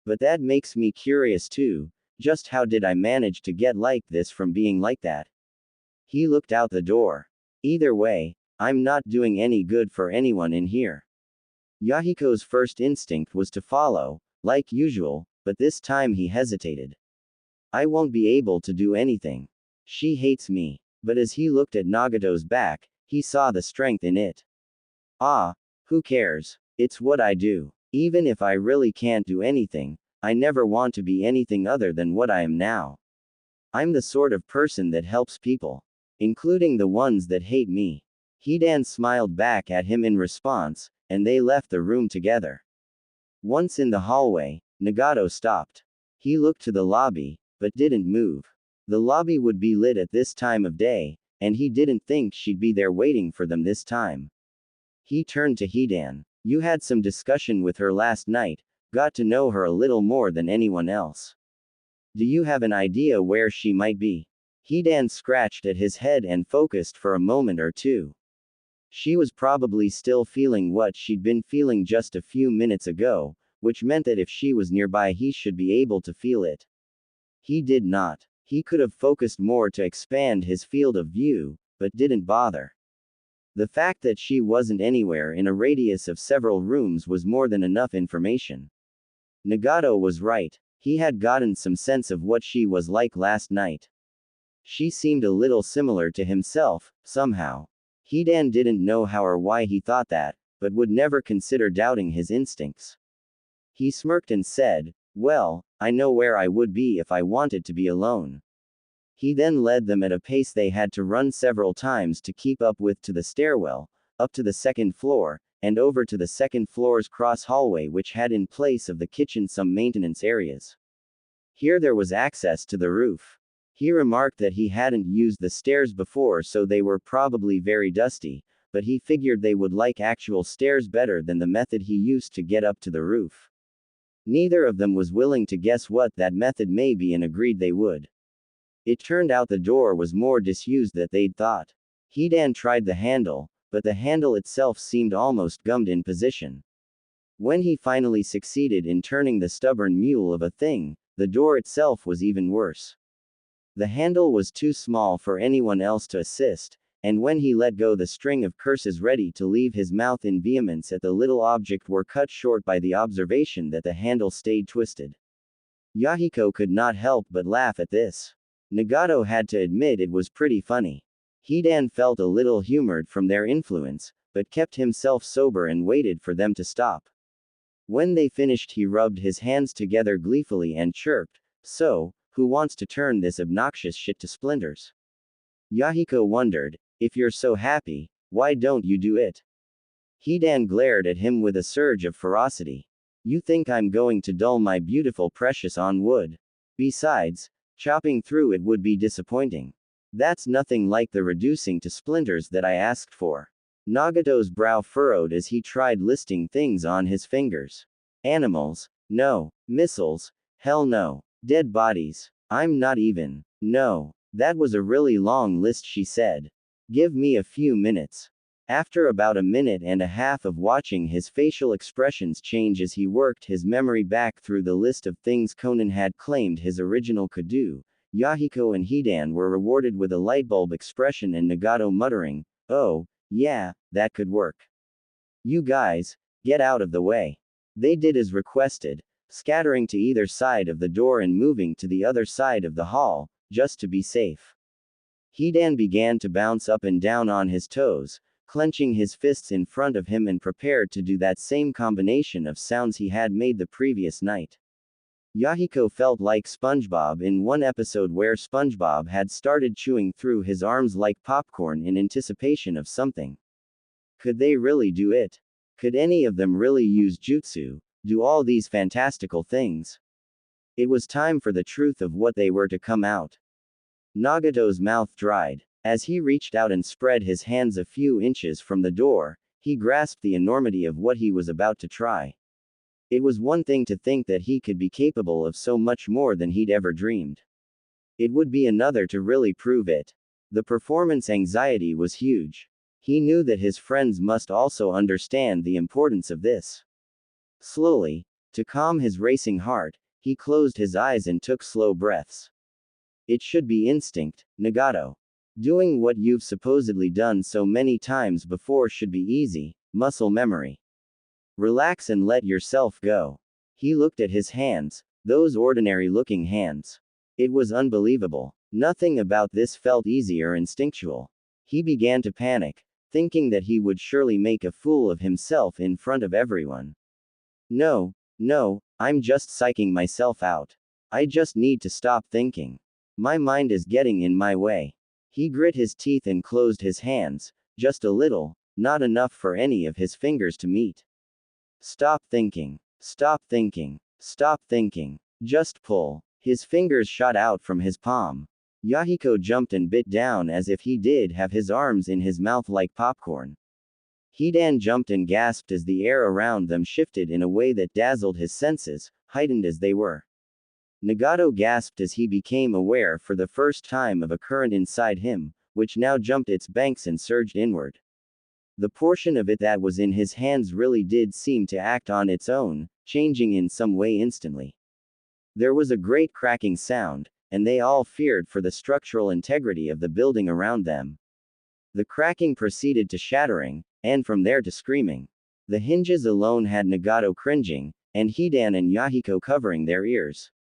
But that makes me curious too. Just how did I manage to get like this from being like that? He looked out the door. Either way, I'm not doing any good for anyone in here. Yahiko's first instinct was to follow, like usual, but this time he hesitated. I won't be able to do anything. She hates me. But as he looked at Nagato's back, he saw the strength in it. Ah, who cares? It's what I do. Even if I really can't do anything, I never want to be anything other than what I am now. I'm the sort of person that helps people. Including the ones that hate me. Hidan smiled back at him in response, and they left the room together. Once in the hallway, Nagato stopped. He looked to the lobby, but didn't move. The lobby would be lit at this time of day, and he didn't think she'd be there waiting for them this time. He turned to Hidan. You had some discussion with her last night, got to know her a little more than anyone else. Do you have an idea where she might be? Hidan scratched at his head and focused for a moment or two. She was probably still feeling what she'd been feeling just a few minutes ago, which meant that if she was nearby he should be able to feel it. He did not. He could have focused more to expand his field of view, but didn't bother. The fact that she wasn't anywhere in a radius of several rooms was more than enough information. Nagato was right. He had gotten some sense of what she was like last night. She seemed a little similar to himself, somehow. Hidan didn't know how or why he thought that, but would never consider doubting his instincts. He smirked and said, well, I know where I would be if I wanted to be alone. He then led them at a pace they had to run several times to keep up with to the stairwell, up to the second floor, and over to the second floor's cross hallway which had in place of the kitchen some maintenance areas. Here there was access to the roof. He remarked that he hadn't used the stairs before so they were probably very dusty, but he figured they would like actual stairs better than the method he used to get up to the roof. Neither of them was willing to guess what that method may be and agreed they would. It turned out the door was more disused than they'd thought. Hidan tried the handle, but the handle itself seemed almost gummed in position. When he finally succeeded in turning the stubborn mule of a thing, the door itself was even worse. The handle was too small for anyone else to assist, and when he let go the string of curses ready to leave his mouth in vehemence at the little object were cut short by the observation that the handle stayed twisted. Yahiko could not help but laugh at this. Nagato had to admit it was pretty funny. Hidan felt a little humored from their influence, but kept himself sober and waited for them to stop. When they finished he rubbed his hands together gleefully and chirped, So, who wants to turn this obnoxious shit to splinters? Yahiko wondered, if you're so happy, why don't you do it? Hidan glared at him with a surge of ferocity. You think I'm going to dull my beautiful precious on wood? Besides, chopping through it would be disappointing. That's nothing like the reducing to splinters that I asked for. Nagato's brow furrowed as he tried listing things on his fingers. Animals? No. Missiles? Hell no. Dead bodies? I'm not even. No. That was a really long list, she said. Give me a few minutes. After about a minute and a half of watching his facial expressions change as he worked his memory back through the list of things Conan had claimed his original could do, Yahiko and Hidan were rewarded with a lightbulb expression and Nagato muttering, "Oh, yeah, that could work. You guys, get out of the way." They did as requested, scattering to either side of the door and moving to the other side of the hall, just to be safe. Hidan began to bounce up and down on his toes, clenching his fists in front of him and prepared to do that same combination of sounds he had made the previous night. Yahiko felt like SpongeBob in one episode where SpongeBob had started chewing through his arms like popcorn in anticipation of something. Could they really do it? Could any of them really use jutsu, do all these fantastical things? It was time for the truth of what they were to come out. Nagato's mouth dried. As he reached out and spread his hands a few inches from the door, he grasped the enormity of what he was about to try. It was one thing to think that he could be capable of so much more than he'd ever dreamed. It would be another to really prove it. The performance anxiety was huge. He knew that his friends must also understand the importance of this. Slowly, to calm his racing heart, he closed his eyes and took slow breaths. It should be instinct, Nagato. Doing what you've supposedly done so many times before should be easy, muscle memory. Relax and let yourself go. He looked at his hands, those ordinary-looking hands. It was unbelievable. Nothing about this felt easy or instinctual. He began to panic, thinking that he would surely make a fool of himself in front of everyone. No, I'm just psyching myself out. I just need to stop thinking. My mind is getting in my way. He grit his teeth and closed his hands, just a little, not enough for any of his fingers to meet. Stop thinking. Stop thinking. Stop thinking. Just pull. His fingers shot out from his palm. Yahiko jumped and bit down as if he did have his arms in his mouth like popcorn. Hidan jumped and gasped as the air around them shifted in a way that dazzled his senses, heightened as they were. Nagato gasped as he became aware for the first time of a current inside him, which now jumped its banks and surged inward. The portion of it that was in his hands really did seem to act on its own, changing in some way instantly. There was a great cracking sound, and they all feared for the structural integrity of the building around them. The cracking proceeded to shattering, and from there to screaming. The hinges alone had Nagato cringing, and Hidan and Yahiko covering their ears.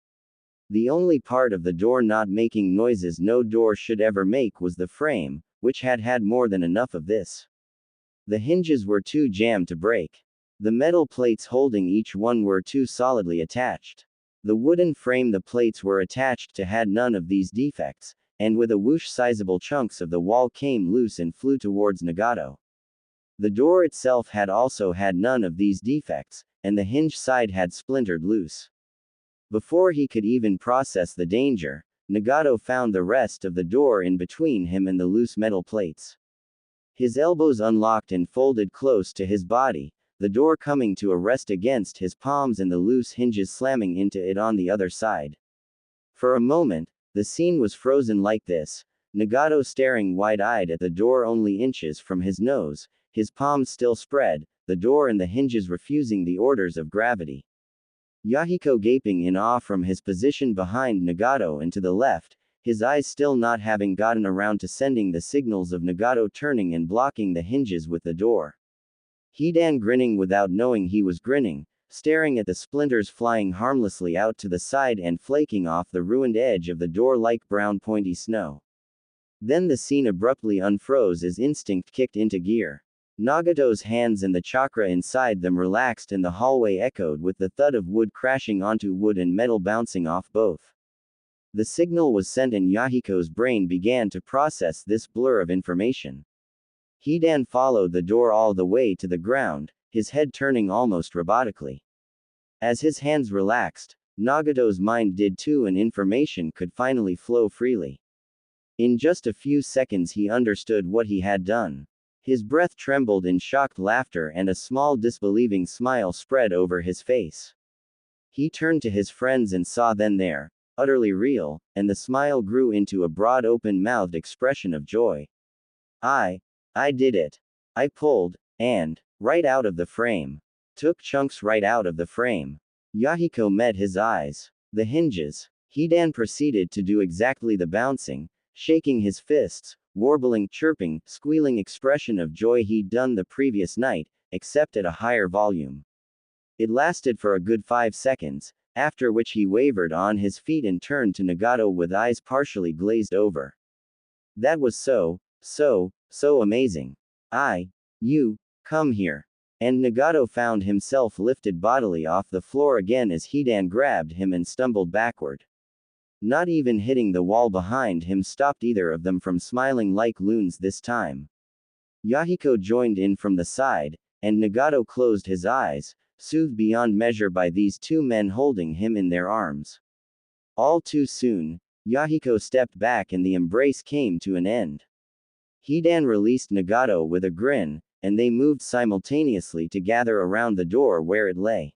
The only part of the door not making noises no door should ever make was the frame, which had had more than enough of this. The hinges were too jammed to break. The metal plates holding each one were too solidly attached. The wooden frame the plates were attached to had none of these defects, and with a whoosh sizable chunks of the wall came loose and flew towards Nagato. The door itself had also had none of these defects, and the hinge side had splintered loose. Before he could even process the danger, Nagato found the rest of the door in between him and the loose metal plates. His elbows unlocked and folded close to his body, the door coming to a rest against his palms and the loose hinges slamming into it on the other side. For a moment, the scene was frozen like this, Nagato staring wide-eyed at the door only inches from his nose, his palms still spread, the door and the hinges refusing the orders of gravity. Yahiko gaping in awe from his position behind Nagato and to the left, his eyes still not having gotten around to sending the signals of Nagato turning and blocking the hinges with the door. Hidan grinning without knowing he was grinning, staring at the splinters flying harmlessly out to the side and flaking off the ruined edge of the door like brown pointy snow. Then the scene abruptly unfroze as instinct kicked into gear. Nagato's hands and the chakra inside them relaxed and the hallway echoed with the thud of wood crashing onto wood and metal bouncing off both. The signal was sent and Yahiko's brain began to process this blur of information. Hidan followed the door all the way to the ground, his head turning almost robotically. As his hands relaxed, Nagato's mind did too, and information could finally flow freely. In just a few seconds he understood what he had done. His breath trembled in shocked laughter and a small disbelieving smile spread over his face. He turned to his friends and saw them there, utterly real, and the smile grew into a broad open-mouthed expression of joy. I did it. I pulled, and, right out of the frame. Took chunks right out of the frame. Yahiko met his eyes. The hinges. Hidan proceeded to do exactly the bouncing, shaking his fists, warbling, chirping, squealing expression of joy he'd done the previous night, except at a higher volume. It lasted for a good 5 seconds, after which he wavered on his feet and turned to Nagato with eyes partially glazed over. That was so amazing. You, come here. And Nagato found himself lifted bodily off the floor again as Hidan grabbed him and stumbled backward. Not even hitting the wall behind him stopped either of them from smiling like loons this time. Yahiko joined in from the side, and Nagato closed his eyes, soothed beyond measure by these two men holding him in their arms. All too soon, Yahiko stepped back and the embrace came to an end. Hidan released Nagato with a grin, and they moved simultaneously to gather around the door where it lay.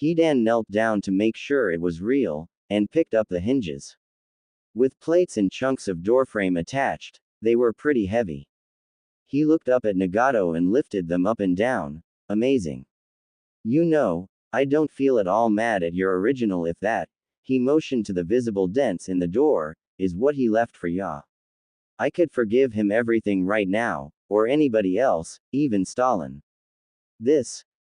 Hidan knelt down to make sure it was real, and picked up the hinges. With plates and chunks of doorframe attached, they were pretty heavy. He looked up at Nagato and lifted them up and down. Amazing. You know, I don't feel at all mad at your original if that, he motioned to the visible dents in the door, is what he left for Ya. I could forgive him everything right now, or anybody else, even Stalin.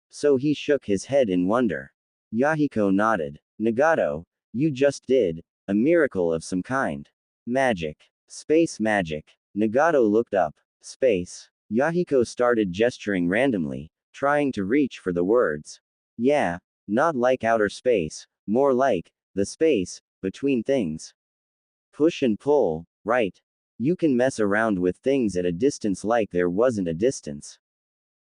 So he shook his head in wonder. Yahiko nodded. Nagato, you just did a miracle of some kind. Magic. Space magic. Nagato looked up. Space. Yahiko started gesturing randomly, trying to reach for the words. Yeah, not like outer space, more like the space between things. Push and pull, right? You can mess around with things at a distance like there wasn't a distance.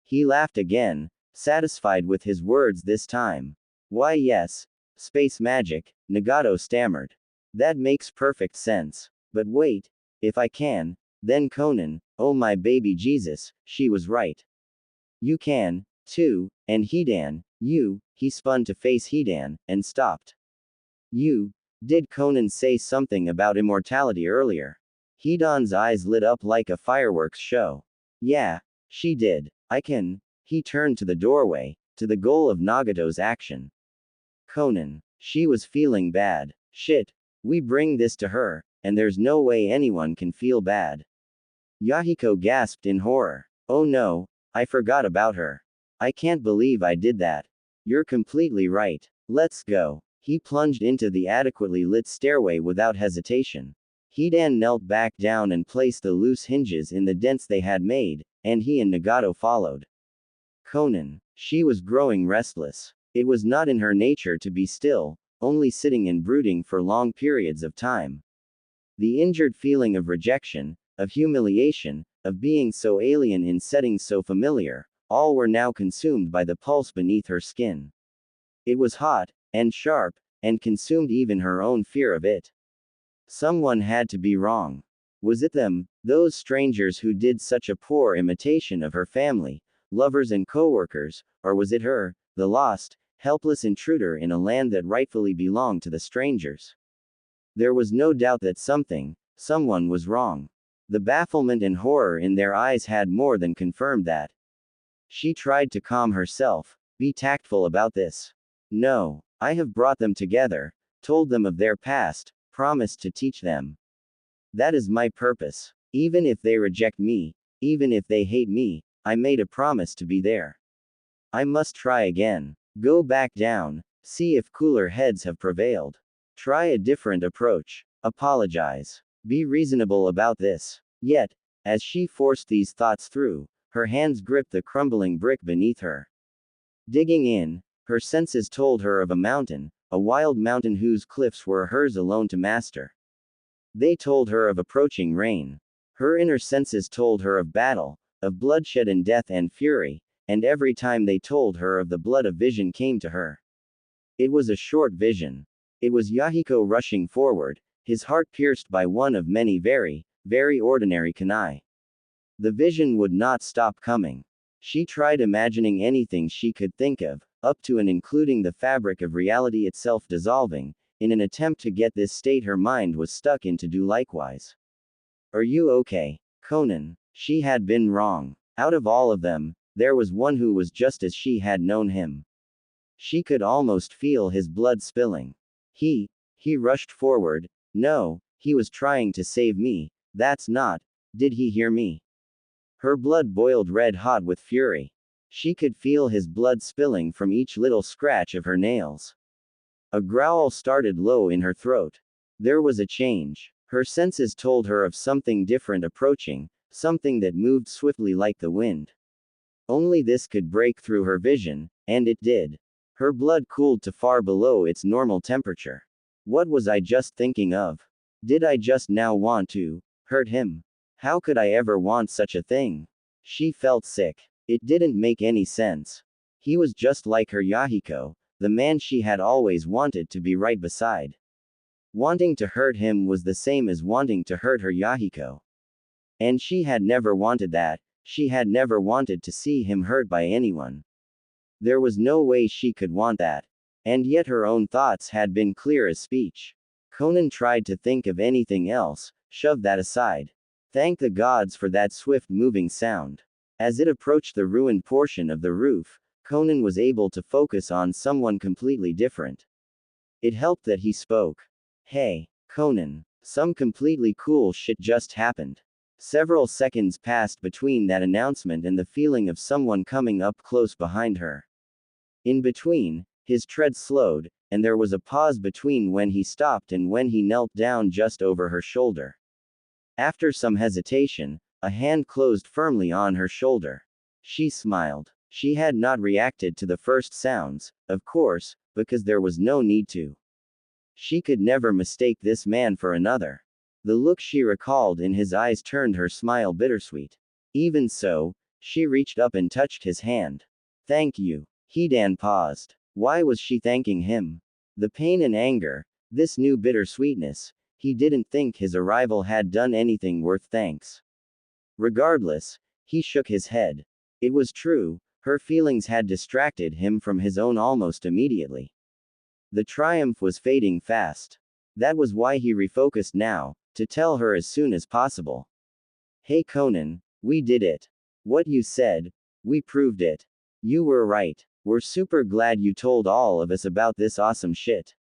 He laughed again, satisfied with his words this time. Why yes, space magic, Nagato stammered. That makes perfect sense. But wait, if I can, then Conan, oh my baby Jesus, she was right. You can, too, and Hidan, he spun to face Hidan, and stopped. Did Conan say something about immortality earlier? Hidan's eyes lit up like a fireworks show. Yeah, she did. I can. He turned to the doorway, to the goal of Nagato's action. Conan. She was feeling bad. Shit. We bring this to her, and there's no way anyone can feel bad. Yahiko gasped in horror. Oh no, I forgot about her. I can't believe I did that. You're completely right. Let's go. He plunged into the adequately lit stairway without hesitation. Hidan knelt back down and placed the loose hinges in the dents they had made, and he and Nagato followed. Conan. She was growing restless. It was not in her nature to be still, only sitting and brooding for long periods of time. The injured feeling of rejection, of humiliation, of being so alien in settings so familiar, all were now consumed by the pulse beneath her skin. It was hot, and sharp, and consumed even her own fear of it. Someone had to be wrong. Was it them, those strangers who did such a poor imitation of her family, lovers and co-workers, or was it her, the lost, helpless intruder in a land that rightfully belonged to the strangers? There was no doubt that someone was wrong. The bafflement and horror in their eyes had more than confirmed that. She tried to calm herself, be tactful about this. No, I have brought them together, told them of their past, promised to teach them. That is my purpose. Even if they reject me, even if they hate me, I made a promise to be there. I must try again. Go back down, see if cooler heads have prevailed. Try a different approach. Apologize. Be reasonable about this. Yet, as she forced these thoughts through, her hands gripped the crumbling brick beneath her. Digging in, her senses told her of a mountain, a wild mountain whose cliffs were hers alone to master. They told her of approaching rain. Her inner senses told her of battle, of bloodshed and death and fury, and every time they told her of the blood a vision came to her. It was a short vision. It was Yahiko rushing forward, his heart pierced by one of many very, very ordinary kunai. The vision would not stop coming. She tried imagining anything she could think of, up to and including the fabric of reality itself dissolving, in an attempt to get this state her mind was stuck in to do likewise. Are you okay, Conan? She had been wrong. Out of all of them, there was one who was just as she had known him. She could almost feel his blood spilling. He rushed forward. No, he was trying to save me. That's not. Did he hear me? Her blood boiled red hot with fury. She could feel his blood spilling from each little scratch of her nails. A growl started low in her throat. There was a change. Her senses told her of something different approaching, something that moved swiftly like the wind. Only this could break through her vision, and it did. Her blood cooled to far below its normal temperature. What was I just thinking of? Did I just now want to hurt him? How could I ever want such a thing? She felt sick. It didn't make any sense. He was just like her Yahiko, the man she had always wanted to be right beside. Wanting to hurt him was the same as wanting to hurt her Yahiko. And she had never wanted that. She had never wanted to see him hurt by anyone. There was no way she could want that. And yet her own thoughts had been clear as speech. Conan tried to think of anything else, shoved that aside. Thank the gods for that swift-moving sound. As it approached the ruined portion of the roof, Conan was able to focus on someone completely different. It helped that he spoke. Hey, Conan. Some completely cool shit just happened. Several seconds passed between that announcement and the feeling of someone coming up close behind her. In between, his tread slowed, and there was a pause between when he stopped and when he knelt down just over her shoulder. After some hesitation, a hand closed firmly on her shoulder. She smiled. She had not reacted to the first sounds, of course, because there was no need to. She could never mistake this man for another. The look she recalled in his eyes turned her smile bittersweet. Even so, she reached up and touched his hand. Thank you. Hidan paused. Why was she thanking him? The pain and anger, this new bittersweetness, he didn't think his arrival had done anything worth thanks. Regardless, he shook his head. It was true, her feelings had distracted him from his own almost immediately. The triumph was fading fast. That was why he refocused now, to tell her as soon as possible. Hey Conan, we did it. What you said, we proved it. You were right. We're super glad you told all of us about this awesome shit.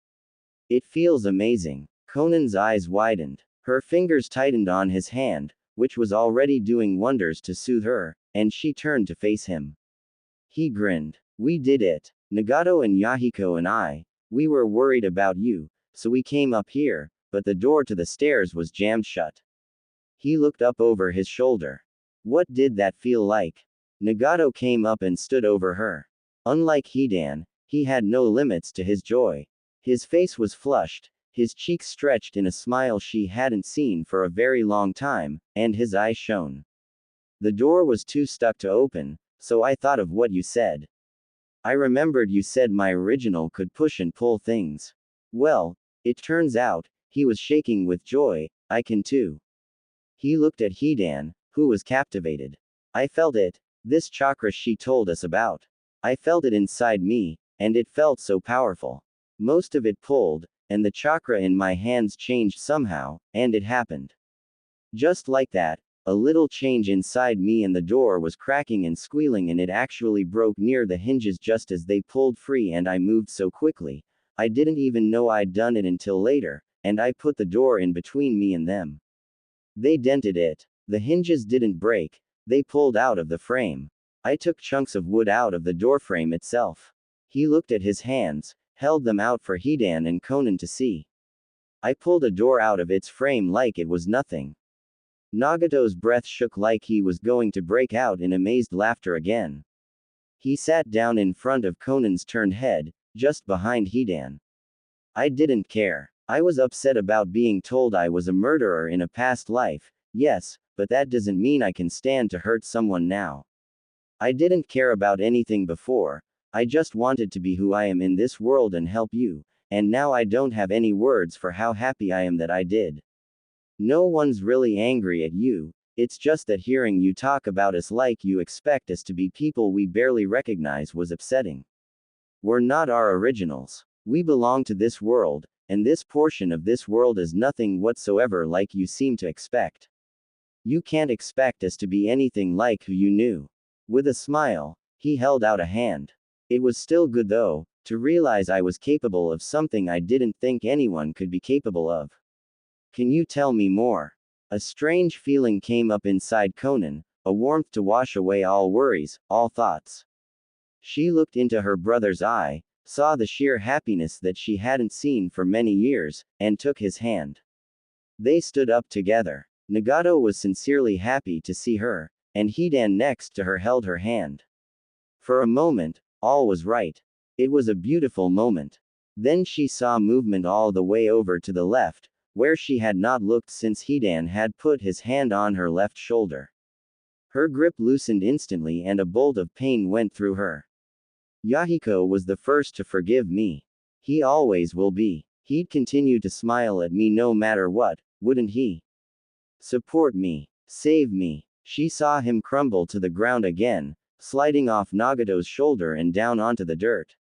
It feels amazing. Conan's eyes widened. Her fingers tightened on his hand, which was already doing wonders to soothe her, and she turned to face him. He grinned. We did it. Nagato and Yahiko and I, we were worried about you, so we came up here, but the door to the stairs was jammed shut. He looked up over his shoulder. What did that feel like? Nagato came up and stood over her. Unlike Hidan, he had no limits to his joy. His face was flushed, his cheeks stretched in a smile she hadn't seen for a very long time, and his eyes shone. The door was too stuck to open, so I thought of what you said. I remembered you said my original could push and pull things. Well, it turns out, he was shaking with joy, I can too. He looked at Hidan, who was captivated. I felt it, this chakra she told us about. I felt it inside me, and it felt so powerful. Most of it pulled, and the chakra in my hands changed somehow, and it happened. Just like that, a little change inside me and the door was cracking and squealing and it actually broke near the hinges just as they pulled free and I moved so quickly, I didn't even know I'd done it until later, and I put the door in between me and them. They dented it. The hinges didn't break, they pulled out of the frame. I took chunks of wood out of the doorframe itself. He looked at his hands, held them out for Hidan and Conan to see. I pulled a door out of its frame like it was nothing. Nagato's breath shook like he was going to break out in amazed laughter again. He sat down in front of Conan's turned head, just behind Hidan. I didn't care. I was upset about being told I was a murderer in a past life, yes, but that doesn't mean I can stand to hurt someone now. I didn't care about anything before, I just wanted to be who I am in this world and help you, and now I don't have any words for how happy I am that I did. No one's really angry at you, it's just that hearing you talk about us like you expect us to be people we barely recognize was upsetting. We're not our originals. We belong to this world, and this portion of this world is nothing whatsoever like you seem to expect. You can't expect us to be anything like who you knew. With a smile, he held out a hand. It was still good though, to realize I was capable of something I didn't think anyone could be capable of. Can you tell me more? A strange feeling came up inside Conan, a warmth to wash away all worries, all thoughts. She looked into her brother's eye, saw the sheer happiness that she hadn't seen for many years, and took his hand. They stood up together. Nagato was sincerely happy to see her, and Hidan next to her held her hand. For a moment, all was right. It was a beautiful moment. Then she saw movement all the way over to the left, where she had not looked since Hidan had put his hand on her left shoulder. Her grip loosened instantly and a bolt of pain went through her. Yahiko was the first to forgive me. He always will be. He'd continue to smile at me no matter what, wouldn't he? Support me. Save me. She saw him crumble to the ground again, sliding off Nagato's shoulder and down onto the dirt.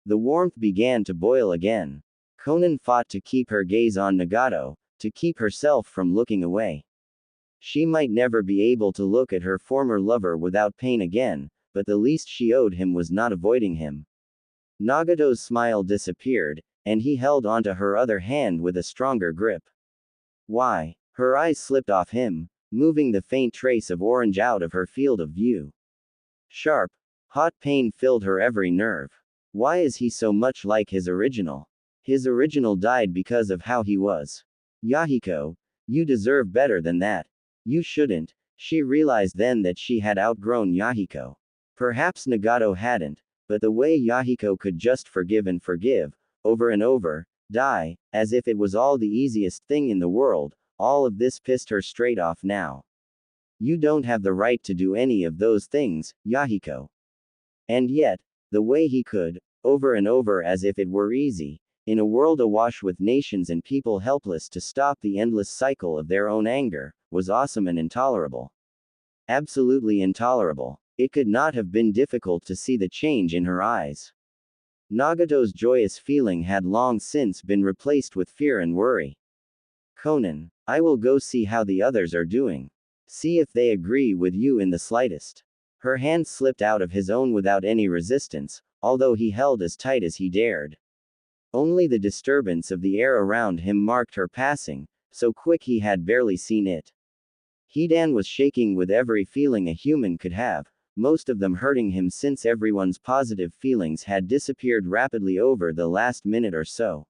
The warmth began to boil again. Conan fought to keep her gaze on Nagato, to keep herself from looking away. She might never be able to look at her former lover without pain again, but the least she owed him was not avoiding him. Nagato's smile disappeared, and he held onto her other hand with a stronger grip. Why? Her eyes slipped off him, moving the faint trace of orange out of her field of view. Sharp, hot pain filled her every nerve. Why is he so much like his original? His original died because of how he was. Yahiko, you deserve better than that. You shouldn't. She realized then that she had outgrown Yahiko. Perhaps Nagato hadn't, but the way Yahiko could just forgive and forgive, over and over, die, as if it was all the easiest thing in the world, all of this pissed her straight off now. You don't have the right to do any of those things, Yahiko. And yet, the way he could, over and over as if it were easy, in a world awash with nations and people helpless to stop the endless cycle of their own anger, was awesome and intolerable. Absolutely intolerable. It could not have been difficult to see the change in her eyes. Nagato's joyous feeling had long since been replaced with fear and worry. Conan, I will go see how the others are doing. See if they agree with you in the slightest. Her hand slipped out of his own without any resistance, although he held as tight as he dared. Only the disturbance of the air around him marked her passing, so quick he had barely seen it. Hidan was shaking with every feeling a human could have, most of them hurting him since everyone's positive feelings had disappeared rapidly over the last minute or so.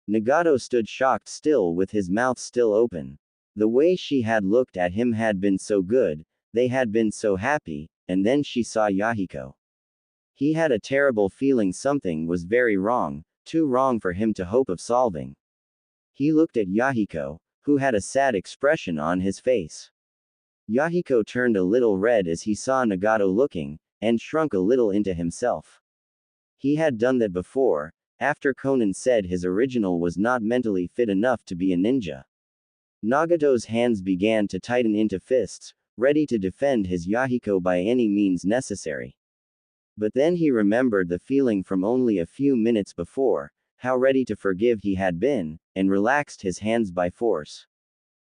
Nagato stood shocked still with his mouth still open. The way she had looked at him had been so good, they had been so happy, and then she saw Yahiko. He had a terrible feeling something was very wrong, too wrong for him to hope of solving. He looked at Yahiko, who had a sad expression on his face. Yahiko turned a little red as he saw Nagato looking, and shrunk a little into himself. He had done that before, after Conan said his original was not mentally fit enough to be a ninja. Nagato's hands began to tighten into fists, ready to defend his Yahiko by any means necessary. But then he remembered the feeling from only a few minutes before, how ready to forgive he had been, and relaxed his hands by force.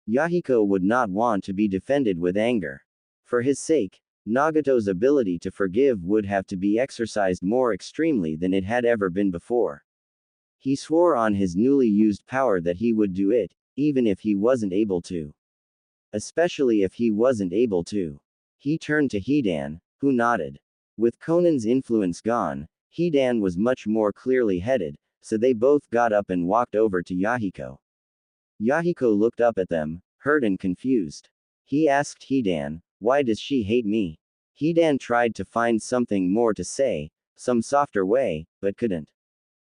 Yahiko would not want to be defended with anger. For his sake, Nagato's ability to forgive would have to be exercised more extremely than it had ever been before. He swore on his newly used power that he would do it, even if he wasn't able to. Especially if he wasn't able to. He turned to Hidan, who nodded. With Conan's influence gone, Hidan was much more clearly headed, so they both got up and walked over to Yahiko. Yahiko looked up at them, hurt and confused. He asked Hidan, why does she hate me? Hidan tried to find something more to say, some softer way, but couldn't.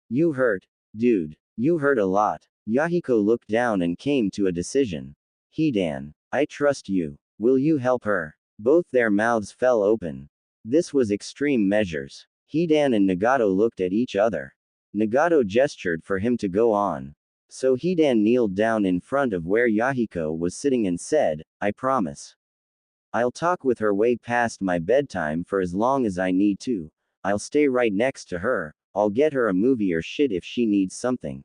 You hurt. Dude, you heard a lot. Yahiko looked down and came to a decision. Hidan, I trust you. Will you help her? Both their mouths fell open. This was extreme measures. Hidan and Nagato looked at each other. Nagato gestured for him to go on. So Hidan kneeled down in front of where Yahiko was sitting and said, I promise. I'll talk with her way past my bedtime for as long as I need to. I'll stay right next to her. I'll get her a movie or shit if she needs something.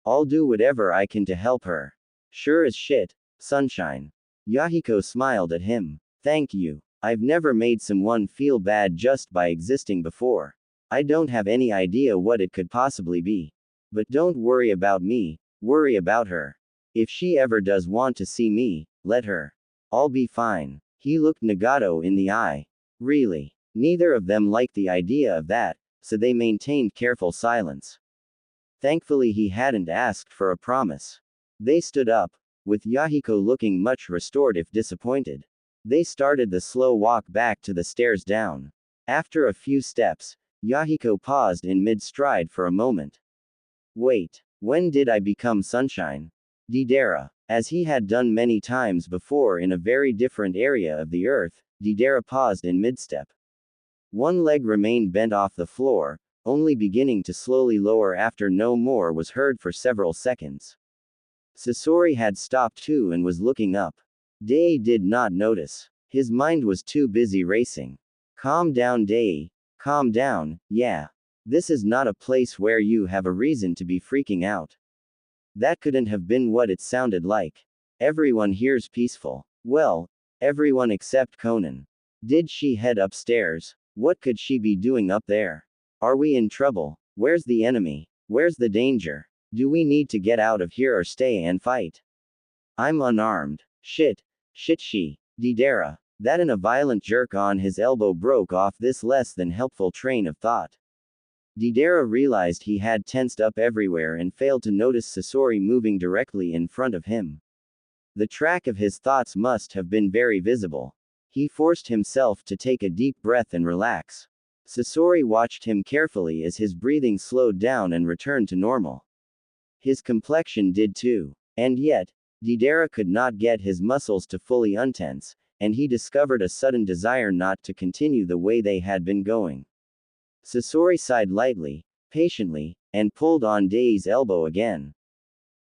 I'll do whatever I can to help her. Sure as shit, sunshine. Yahiko smiled at him. Thank you. I've never made someone feel bad just by existing before. I don't have any idea what it could possibly be. But don't worry about me, worry about her. If she ever does want to see me, let her. I'll be fine. He looked Nagato in the eye. Really? Neither of them liked the idea of that, so they maintained careful silence. Thankfully he hadn't asked for a promise. They stood up, with Yahiko looking much restored if disappointed. They started the slow walk back to the stairs down. After a few steps, Yahiko paused in mid-stride for a moment. Wait, when did I become sunshine? Deidara. As he had done many times before in a very different area of the earth, Deidara paused in mid-step. One leg remained bent off the floor, only beginning to slowly lower after no more was heard for several seconds. Sasori had stopped too and was looking up. Dei did not notice. His mind was too busy racing. Calm down, Dei. Calm down, yeah. This is not a place where you have a reason to be freaking out. That couldn't have been what it sounded like. Everyone here's peaceful. Well, everyone except Conan. Did she head upstairs? What could she be doing up there? Are we in trouble? Where's the enemy? Where's the danger? Do we need to get out of here or stay and fight? I'm unarmed. Shit. She. Deidara. That and a violent jerk on his elbow broke off this less than helpful train of thought. Deidara realized he had tensed up everywhere and failed to notice Sasori moving directly in front of him. The track of his thoughts must have been very visible. He forced himself to take a deep breath and relax. Sasori watched him carefully as his breathing slowed down and returned to normal. His complexion did too. And yet, Deidara could not get his muscles to fully untense, and he discovered a sudden desire not to continue the way they had been going. Sasori sighed lightly, patiently, and pulled on Dei's elbow again.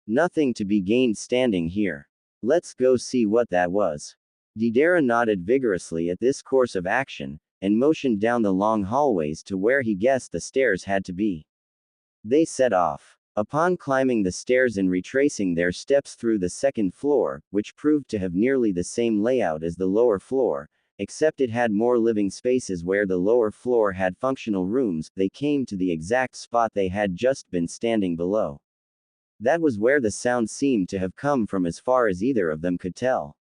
Nothing to be gained standing here. Let's go see what that was. Deidara nodded vigorously at this course of action, and motioned down the long hallways to where he guessed the stairs had to be. They set off. Upon climbing the stairs and retracing their steps through the second floor, which proved to have nearly the same layout as the lower floor, except it had more living spaces where the lower floor had functional rooms, they came to the exact spot they had just been standing below. That was where the sound seemed to have come from as far as either of them could tell.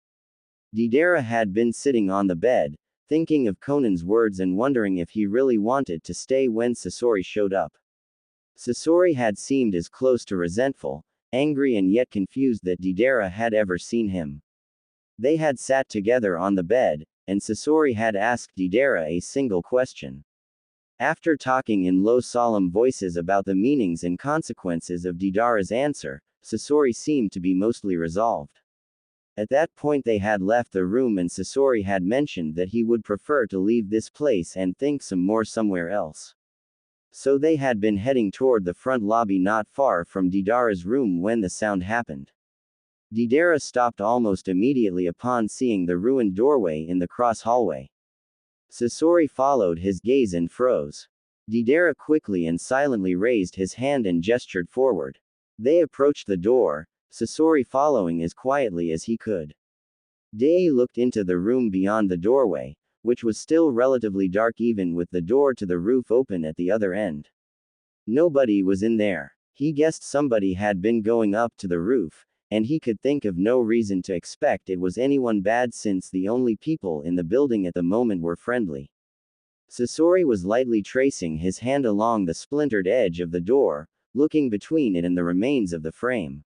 Deidara had been sitting on the bed, thinking of Conan's words and wondering if he really wanted to stay when Sasori showed up. Sasori had seemed as close to resentful, angry and yet confused that Deidara had ever seen him. They had sat together on the bed, and Sasori had asked Deidara a single question. After talking in low solemn voices about the meanings and consequences of Deidara's answer, Sasori seemed to be mostly resolved. At that point they had left the room and Sasori had mentioned that he would prefer to leave this place and think some more somewhere else. So they had been heading toward the front lobby not far from Deidara's room when the sound happened. Deidara stopped almost immediately upon seeing the ruined doorway in the cross hallway. Sasori followed his gaze and froze. Deidara quickly and silently raised his hand and gestured forward. They approached the door, Sasori following as quietly as he could. Dei looked into the room beyond the doorway, which was still relatively dark even with the door to the roof open at the other end. Nobody was in there. He guessed somebody had been going up to the roof, and he could think of no reason to expect it was anyone bad since the only people in the building at the moment were friendly. Sasori was lightly tracing his hand along the splintered edge of the door, looking between it and the remains of the frame.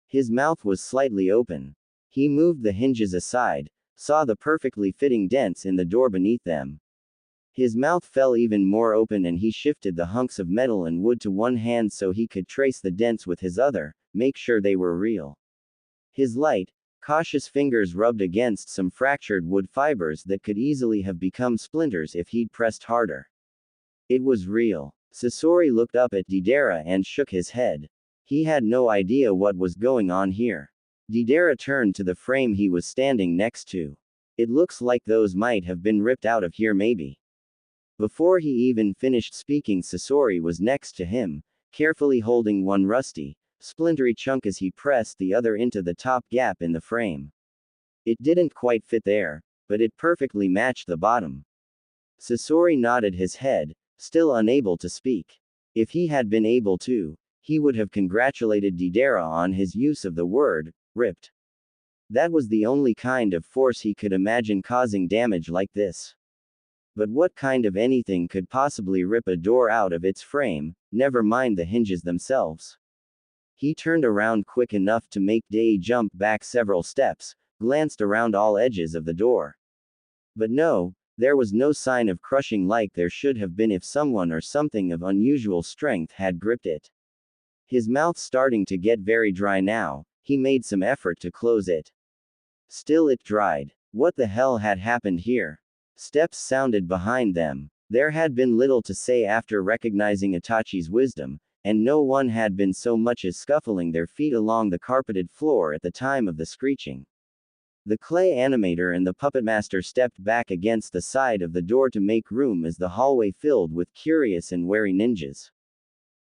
His mouth was slightly open. He moved the hinges aside, saw the perfectly fitting dents in the door beneath them. His mouth fell even more open and he shifted the hunks of metal and wood to one hand so he could trace the dents with his other, make sure they were real. His light, cautious fingers rubbed against some fractured wood fibers that could easily have become splinters if he'd pressed harder. It was real. Sasori looked up at Deidara and shook his head. He had no idea what was going on here. Deidara turned to the frame he was standing next to. It looks like those might have been ripped out of here maybe. Before he even finished speaking, Sasori was next to him, carefully holding one rusty, splintery chunk as he pressed the other into the top gap in the frame. It didn't quite fit there, but it perfectly matched the bottom. Sasori nodded his head, still unable to speak. If he had been able to, he would have congratulated Deidara on his use of the word, ripped. That was the only kind of force he could imagine causing damage like this. But what kind of anything could possibly rip a door out of its frame, never mind the hinges themselves? He turned around quick enough to make Dei jump back several steps, glanced around all edges of the door. But no, there was no sign of crushing like there should have been if someone or something of unusual strength had gripped it. His mouth starting to get very dry now, he made some effort to close it. Still it dried. What the hell had happened here? Steps sounded behind them. There had been little to say after recognizing Itachi's wisdom, and no one had been so much as scuffling their feet along the carpeted floor at the time of the screeching. The clay animator and the puppet master stepped back against the side of the door to make room as the hallway filled with curious and wary ninjas.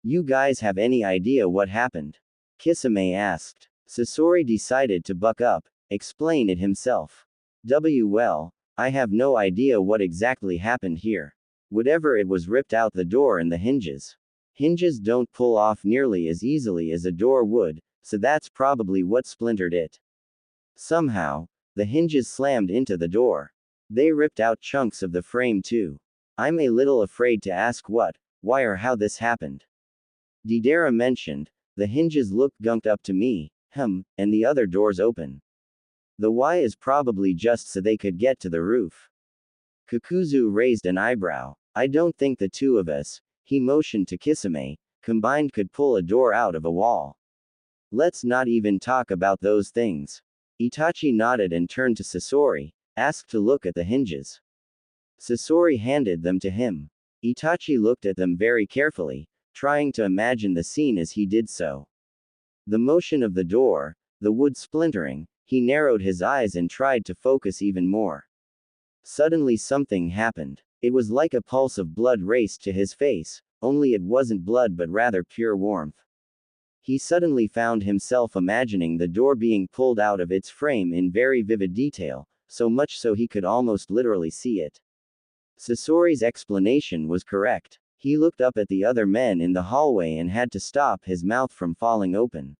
You guys have any idea what happened? Kisame asked. Sasori decided to buck up, explain it himself. Well, I have no idea what exactly happened here. Whatever it was ripped out the door and the hinges. Hinges don't pull off nearly as easily as a door would, so that's probably what splintered it. Somehow, the hinges slammed into the door. They ripped out chunks of the frame too. I'm a little afraid to ask what, why or how this happened. Deidara mentioned, the hinges looked gunked up to me, and the other doors open. The why is probably just so they could get to the roof. Kakuzu raised an eyebrow. I don't think the two of us, he motioned to Kisame, combined could pull a door out of a wall. Let's not even talk about those things. Itachi nodded and turned to Sasori, asked to look at the hinges. Sasori handed them to him. Itachi looked at them very carefully, trying to imagine the scene as he did so. The motion of the door, the wood splintering, he narrowed his eyes and tried to focus even more. Suddenly something happened. It was like a pulse of blood raced to his face, only it wasn't blood but rather pure warmth. He suddenly found himself imagining the door being pulled out of its frame in very vivid detail, so much so he could almost literally see it. Sasori's explanation was correct. He looked up at the other men in the hallway and had to stop his mouth from falling open.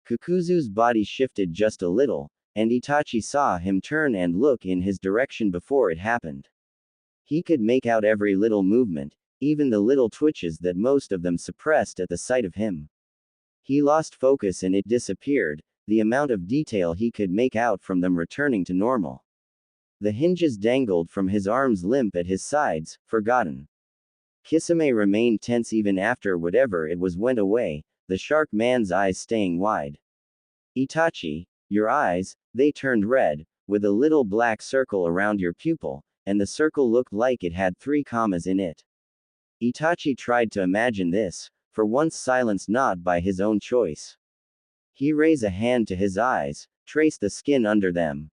Kakuzu's body shifted just a little, and Itachi saw him turn and look in his direction before it happened. He could make out every little movement, even the little twitches that most of them suppressed at the sight of him. He lost focus and it disappeared, the amount of detail he could make out from them returning to normal. The hinges dangled from his arms limp at his sides, forgotten. Kisame remained tense even after whatever it was went away, the shark man's eyes staying wide. Itachi, your eyes, they turned red, with a little black circle around your pupil, and the circle looked like it had 3 commas in it. Itachi tried to imagine this, for once silenced not by his own choice. He raised a hand to his eyes, traced the skin under them.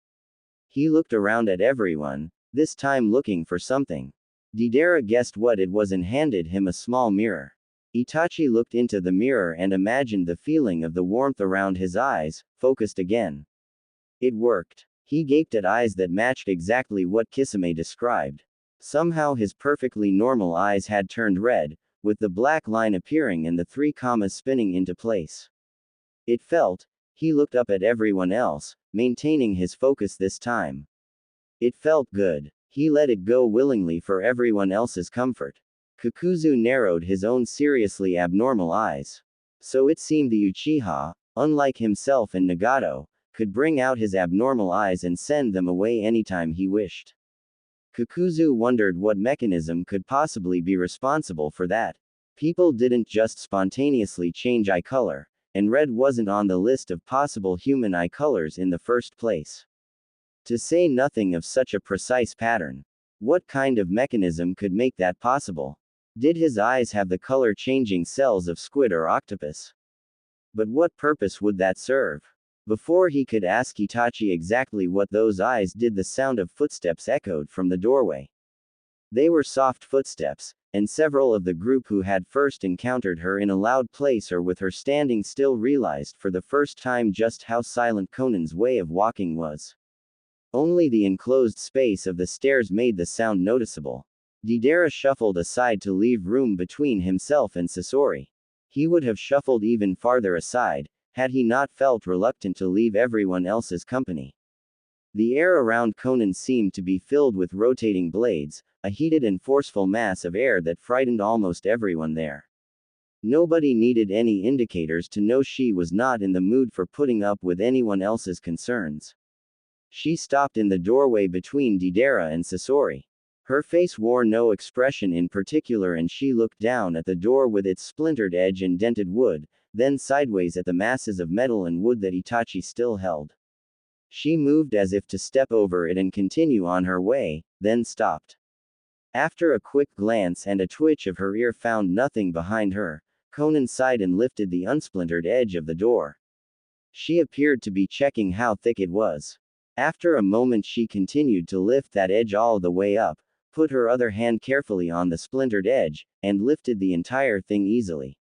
He looked around at everyone, this time looking for something. Deidara guessed what it was and handed him a small mirror. Itachi looked into the mirror and imagined the feeling of the warmth around his eyes, focused again. It worked. He gaped at eyes that matched exactly what Kisame described. Somehow his perfectly normal eyes had turned red, with the black line appearing and the 3 commas spinning into place. It felt, he looked up at everyone else, maintaining his focus this time. It felt good. He let it go willingly for everyone else's comfort. Kakuzu narrowed his own seriously abnormal eyes. So it seemed the Uchiha, unlike himself and Nagato, could bring out his abnormal eyes and send them away anytime he wished. Kakuzu wondered what mechanism could possibly be responsible for that. People didn't just spontaneously change eye color, and red wasn't on the list of possible human eye colors in the first place. To say nothing of such a precise pattern. What kind of mechanism could make that possible? Did his eyes have the color-changing cells of squid or octopus? But what purpose would that serve? Before he could ask Itachi exactly what those eyes did, the sound of footsteps echoed from the doorway. They were soft footsteps, and several of the group who had first encountered her in a loud place or with her standing still realized for the first time just how silent Conan's way of walking was. Only the enclosed space of the stairs made the sound noticeable. Deidara shuffled aside to leave room between himself and Sasori. He would have shuffled even farther aside, had he not felt reluctant to leave everyone else's company. The air around Conan seemed to be filled with rotating blades, a heated and forceful mass of air that frightened almost everyone there. Nobody needed any indicators to know she was not in the mood for putting up with anyone else's concerns. She stopped in the doorway between Deidara and Sasori. Her face wore no expression in particular, and she looked down at the door with its splintered edge and dented wood, then sideways at the masses of metal and wood that Itachi still held. She moved as if to step over it and continue on her way, then stopped. After a quick glance and a twitch of her ear found nothing behind her, Conan sighed and lifted the unsplintered edge of the door. She appeared to be checking how thick it was. After a moment she continued to lift that edge all the way up, put her other hand carefully on the splintered edge, and lifted the entire thing easily.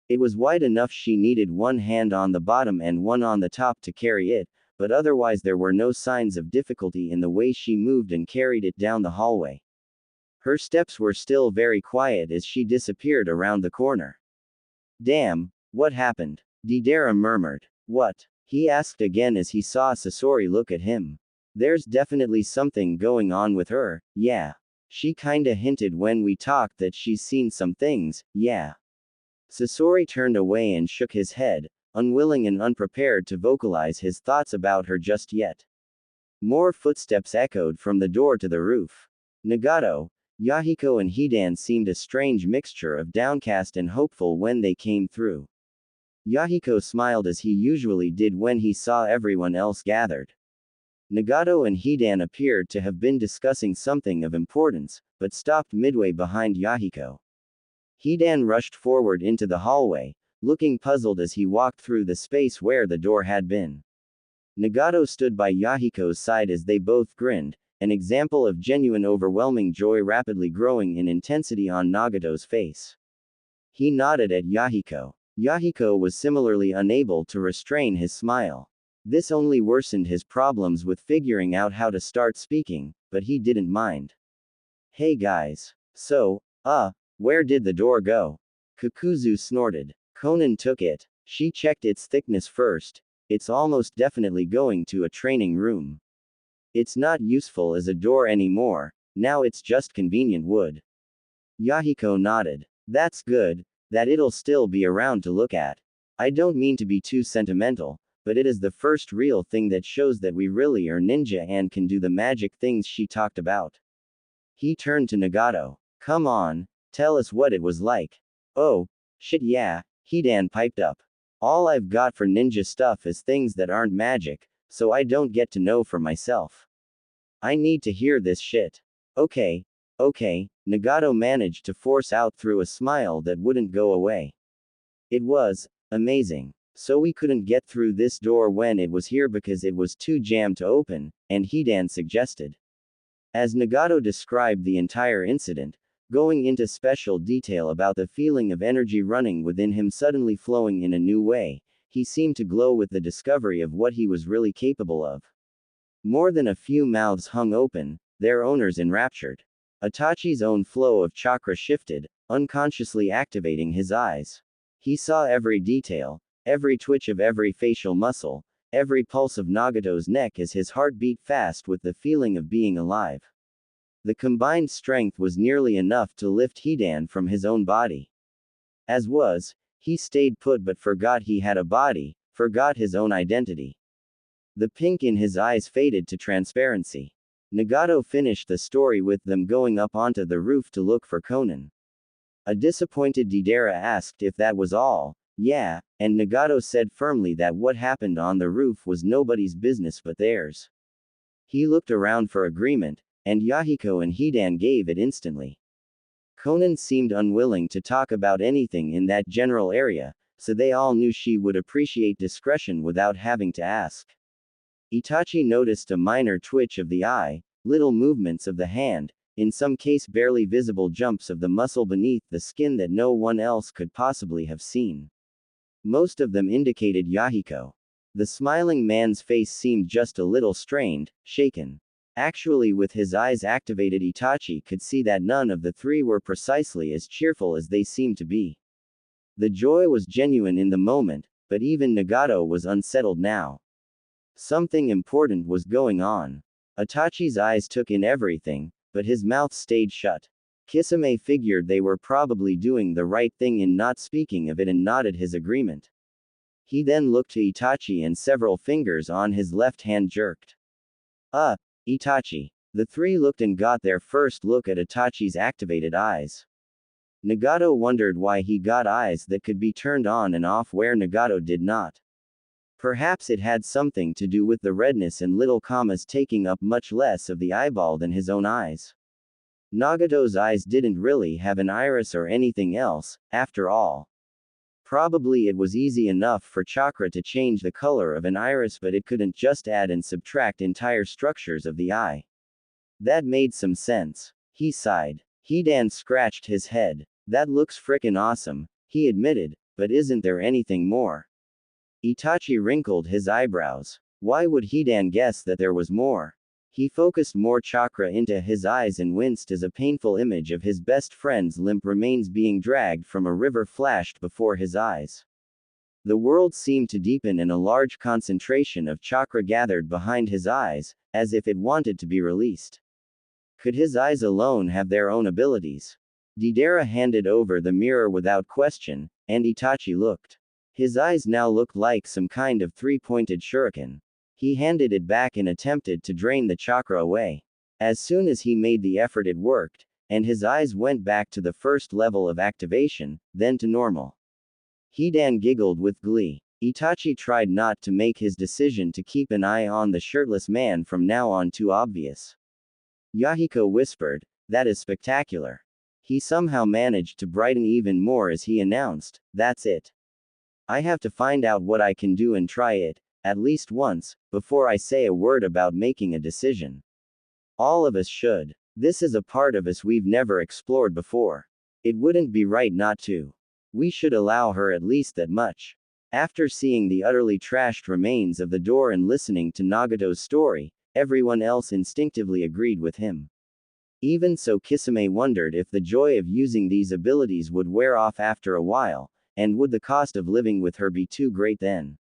It was wide enough she needed one hand on the bottom and one on the top to carry it, but otherwise there were no signs of difficulty in the way she moved and carried it down the hallway. Her steps were still very quiet as she disappeared around the corner. Damn, what happened? Deidara murmured. What? He asked again as he saw Sasori look at him. There's definitely something going on with her, yeah. She kinda hinted when we talked that she's seen some things, yeah. Sasori turned away and shook his head, unwilling and unprepared to vocalize his thoughts about her just yet. More footsteps echoed from the door to the roof. Nagato, Yahiko and Hidan seemed a strange mixture of downcast and hopeful when they came through. Yahiko smiled as he usually did when he saw everyone else gathered. Nagato and Hidan appeared to have been discussing something of importance, but stopped midway behind Yahiko. Hidan rushed forward into the hallway, looking puzzled as he walked through the space where the door had been. Nagato stood by Yahiko's side as they both grinned, an example of genuine overwhelming joy rapidly growing in intensity on Nagato's face. He nodded at Yahiko. Yahiko was similarly unable to restrain his smile. This only worsened his problems with figuring out how to start speaking, but he didn't mind. Hey guys. So, where did the door go? Kakuzu snorted. Conan took it. She checked its thickness first. It's almost definitely going to a training room. It's not useful as a door anymore, now it's just convenient wood. Yahiko nodded. That's good, that it'll still be around to look at. I don't mean to be too sentimental, but it is the first real thing that shows that we really are ninja and can do the magic things she talked about. He turned to Nagato. Come on, tell us what it was like. Oh, shit yeah, Hidan piped up. All I've got for ninja stuff is things that aren't magic, so I don't get to know for myself. I need to hear this shit. Okay, Nagato managed to force out through a smile that wouldn't go away. It was amazing. So we couldn't get through this door when it was here because it was too jammed to open, and Hidan suggested. As Nagato described the entire incident, going into special detail about the feeling of energy running within him suddenly flowing in a new way, he seemed to glow with the discovery of what he was really capable of. More than a few mouths hung open, their owners enraptured. Itachi's own flow of chakra shifted, unconsciously activating his eyes. He saw every detail, every twitch of every facial muscle, every pulse of Nagato's neck as his heart beat fast with the feeling of being alive. The combined strength was nearly enough to lift Hidan from his own body. As was, he stayed put but forgot he had a body, forgot his own identity. The pink in his eyes faded to transparency. Nagato finished the story with them going up onto the roof to look for Conan. A disappointed Deidara asked if that was all. Yeah, and Nagato said firmly that what happened on the roof was nobody's business but theirs. He looked around for agreement, and Yahiko and Hidan gave it instantly. Conan seemed unwilling to talk about anything in that general area, so they all knew she would appreciate discretion without having to ask. Itachi noticed a minor twitch of the eye, little movements of the hand, in some case barely visible jumps of the muscle beneath the skin that no one else could possibly have seen. Most of them indicated Yahiko. The smiling man's face seemed just a little strained, shaken. Actually, with his eyes activated, Itachi could see that none of the three were precisely as cheerful as they seemed to be. The joy was genuine in the moment, but even Nagato was unsettled now. Something important was going on. Itachi's eyes took in everything, but his mouth stayed shut. Kisame figured they were probably doing the right thing in not speaking of it and nodded his agreement. He then looked to Itachi and several fingers on his left hand jerked. Itachi. The three looked and got their first look at Itachi's activated eyes. Nagato wondered why he got eyes that could be turned on and off where Nagato did not. Perhaps it had something to do with the redness and little commas taking up much less of the eyeball than his own eyes. Nagato's eyes didn't really have an iris or anything else, after all. Probably it was easy enough for chakra to change the color of an iris, but it couldn't just add and subtract entire structures of the eye. That made some sense. He sighed. Hidan scratched his head. That looks frickin' awesome, he admitted, but isn't there anything more? Itachi wrinkled his eyebrows. Why would Hidan guess that there was more? He focused more chakra into his eyes and winced as a painful image of his best friend's limp remains being dragged from a river flashed before his eyes. The world seemed to deepen and a large concentration of chakra gathered behind his eyes, as if it wanted to be released. Could his eyes alone have their own abilities? Deidara handed over the mirror without question, and Itachi looked. His eyes now looked like some kind of three-pointed shuriken. He handed it back and attempted to drain the chakra away. As soon as he made the effort, it worked, and his eyes went back to the first level of activation, then to normal. Hidan giggled with glee. Itachi tried not to make his decision to keep an eye on the shirtless man from now on too obvious. Yahiko whispered, "That is spectacular." He somehow managed to brighten even more as he announced, "That's it. I have to find out what I can do and try it, at least once, before I say a word about making a decision. All of us should. This is a part of us we've never explored before. It wouldn't be right not to. We should allow her at least that much." After seeing the utterly trashed remains of the door and listening to Nagato's story, everyone else instinctively agreed with him. Even so, Kisame wondered if the joy of using these abilities would wear off after a while, and would the cost of living with her be too great then?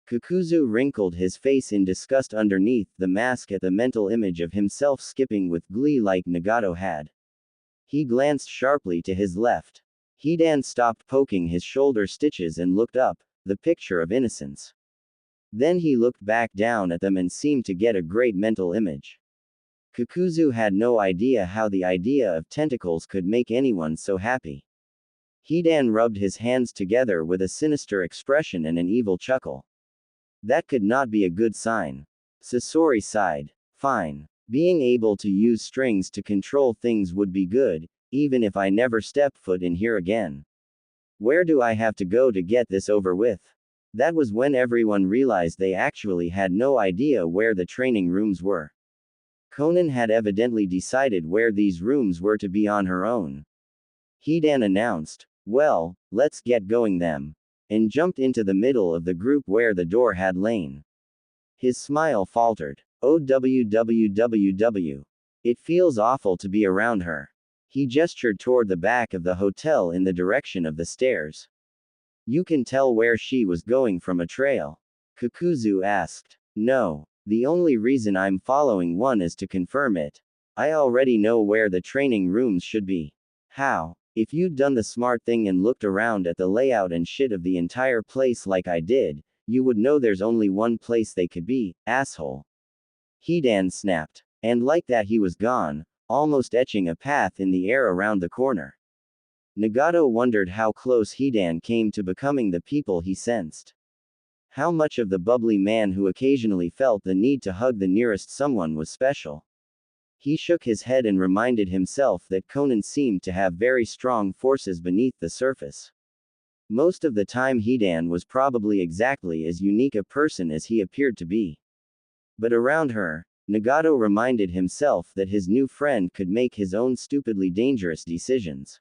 Kakuzu wrinkled his face in disgust underneath the mask at the mental image of himself skipping with glee like Nagato had. He glanced sharply to his left. Hidan stopped poking his shoulder stitches and looked up, the picture of innocence. Then he looked back down at them and seemed to get a great mental image. Kakuzu had no idea how the idea of tentacles could make anyone so happy. Hidan rubbed his hands together with a sinister expression and an evil chuckle. That could not be a good sign. Sasori sighed. Fine. Being able to use strings to control things would be good, even if I never step foot in here again. Where do I have to go to get this over with? That was when everyone realized they actually had no idea where the training rooms were. Conan had evidently decided where these rooms were to be on her own. Hidan announced, "Well, let's get going then," and jumped into the middle of the group where the door had lain. His smile faltered. "OWWWW. It feels awful to be around her." He gestured toward the back of the hotel in the direction of the stairs. "You can tell where she was going from a trail?" Kakuzu asked. "No. The only reason I'm following one is to confirm it. I already know where the training rooms should be." "How? If you'd done the smart thing and looked around at the layout and shit of the entire place like I did, you would know there's only one place they could be, asshole." Hidan snapped. And like that he was gone, almost etching a path in the air around the corner. Nagato wondered how close Hidan came to becoming the people he sensed. How much of the bubbly man who occasionally felt the need to hug the nearest someone was special. He shook his head and reminded himself that Conan seemed to have very strong forces beneath the surface. Most of the time Hidan was probably exactly as unique a person as he appeared to be. But around her, Nagato reminded himself that his new friend could make his own stupidly dangerous decisions.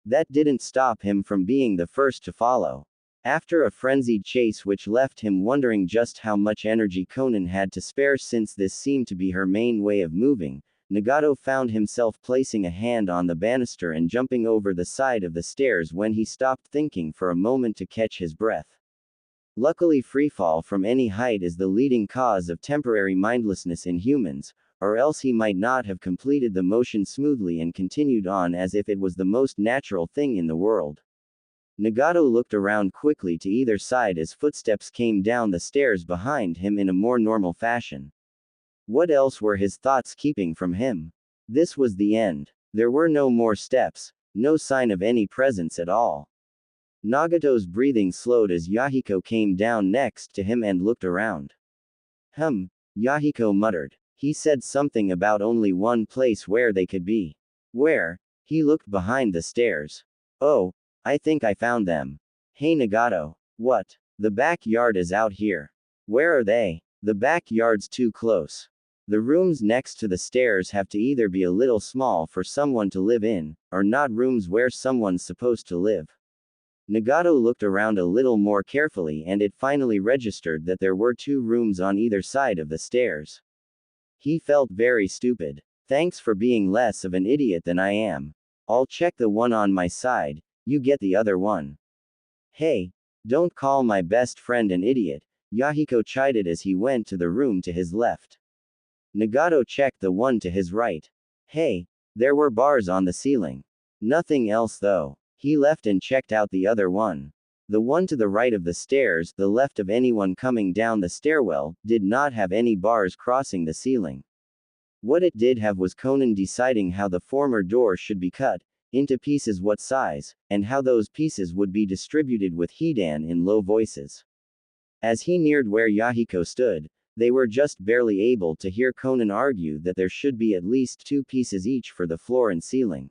That didn't stop him from being the first to follow. After a frenzied chase which left him wondering just how much energy Conan had to spare since this seemed to be her main way of moving, Nagato found himself placing a hand on the banister and jumping over the side of the stairs when he stopped thinking for a moment to catch his breath. Luckily freefall from any height is the leading cause of temporary mindlessness in humans, or else he might not have completed the motion smoothly and continued on as if it was the most natural thing in the world. Nagato looked around quickly to either side as footsteps came down the stairs behind him in a more normal fashion. What else were his thoughts keeping from him? This was the end. There were no more steps, no sign of any presence at all. Nagato's breathing slowed as Yahiko came down next to him and looked around. Yahiko muttered. He said something about only one place where they could be. Where? He looked behind the stairs. Oh, I think I found them. Hey Nagato. What? The backyard is out here. Where are they? The backyard's too close. The rooms next to the stairs have to either be a little small for someone to live in, or not rooms where someone's supposed to live. Nagato looked around a little more carefully and it finally registered that there were 2 rooms on either side of the stairs. He felt very stupid. Thanks for being less of an idiot than I am. I'll check the one on my side, you get the other one. Hey, don't call my best friend an idiot, Yahiko chided as he went to the room to his left. Nagato checked the one to his right. Hey, there were bars on the ceiling. Nothing else though. He left and checked out the other one. The one to the right of the stairs, the left of anyone coming down the stairwell, did not have any bars crossing the ceiling. What it did have was Conan deciding how the former door should be cut into pieces, what size, and how those pieces would be distributed with Hidan in low voices. As he neared where Yahiko stood, they were just barely able to hear Conan argue that there should be at least 2 pieces each for the floor and ceiling.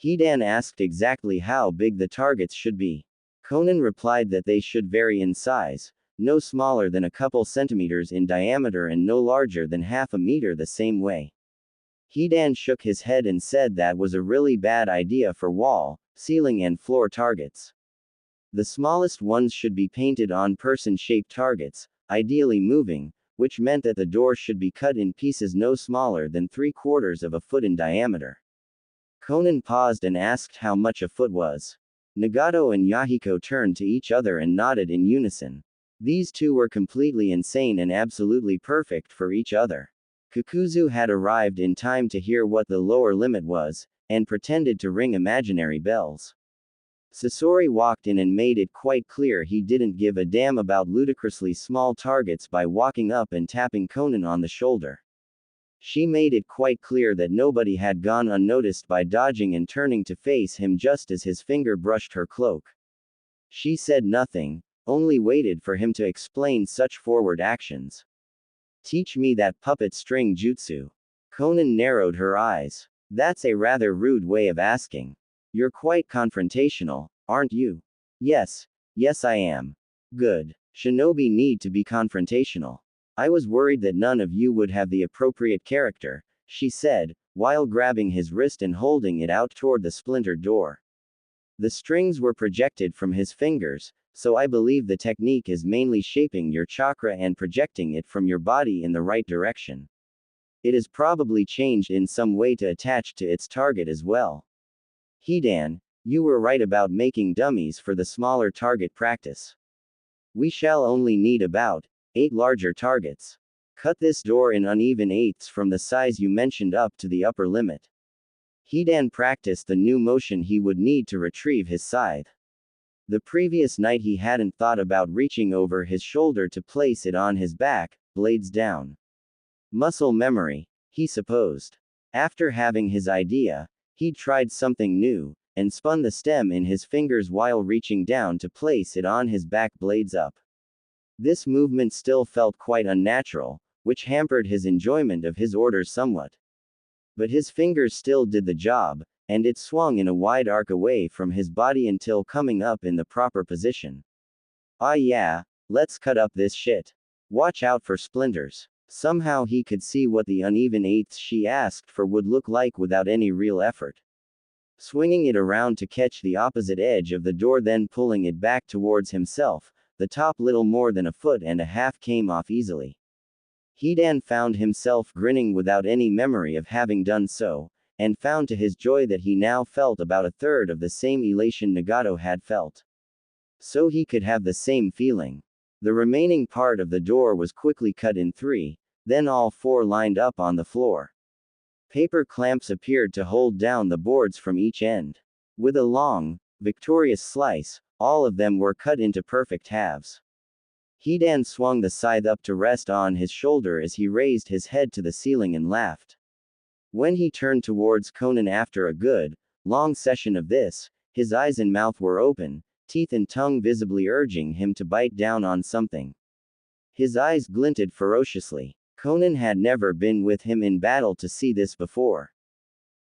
Hidan asked exactly how big the targets should be. Conan replied that they should vary in size, no smaller than a couple centimeters in diameter and no larger than half a meter the same way. Hidan shook his head and said that was a really bad idea for wall, ceiling and floor targets. The smallest ones should be painted on person-shaped targets, ideally moving, which meant that the door should be cut in pieces no smaller than 3/4 of a foot in diameter. Conan paused and asked how much a foot was. Nagato and Yahiko turned to each other and nodded in unison. These 2 were completely insane and absolutely perfect for each other. Kakuzu had arrived in time to hear what the lower limit was, and pretended to ring imaginary bells. Sasori walked in and made it quite clear he didn't give a damn about ludicrously small targets by walking up and tapping Conan on the shoulder. She made it quite clear that nobody had gone unnoticed by dodging and turning to face him just as his finger brushed her cloak. She said nothing, only waited for him to explain such forward actions. Teach me that puppet string jutsu. Conan narrowed her eyes. That's a rather rude way of asking. You're quite confrontational, aren't you? Yes I am. Good. Shinobi need to be confrontational. I was worried that none of you would have the appropriate character, she said, while grabbing his wrist and holding it out toward the splintered door. The strings were projected from his fingers, so I believe the technique is mainly shaping your chakra and projecting it from your body in the right direction. It is probably changed in some way to attach to its target as well. Hidan, you were right about making dummies for the smaller target practice. We shall only need about 8 larger targets. Cut this door in uneven eighths from the size you mentioned up to the upper limit. Hidan practiced the new motion he would need to retrieve his scythe. The previous night he hadn't thought about reaching over his shoulder to place it on his back, blades down. Muscle memory. he supposed. After having his idea, he'd tried something new, and spun the stem in his fingers while reaching down to place it on his back blades up. This movement still felt quite unnatural, which hampered his enjoyment of his orders somewhat. But his fingers still did the job, and it swung in a wide arc away from his body until coming up in the proper position. Ah yeah, let's cut up this shit. Watch out for splinters. Somehow he could see what the uneven eighths she asked for would look like without any real effort. Swinging it around to catch the opposite edge of the door, then pulling it back towards himself, the top little more than a foot and a half came off easily. Hidan found himself grinning without any memory of having done so, and found to his joy that he now felt about a third of the same elation Nagato had felt. So he could have the same feeling. The remaining part of the door was quickly cut in 3, then all 4 lined up on the floor. Paper clamps appeared to hold down the boards from each end. With a long, victorious slice, all of them were cut into perfect halves. Hidan swung the scythe up to rest on his shoulder as he raised his head to the ceiling and laughed. When he turned towards Conan after a good, long session of this, his eyes and mouth were open, teeth and tongue visibly urging him to bite down on something. His eyes glinted ferociously. Conan had never been with him in battle to see this before.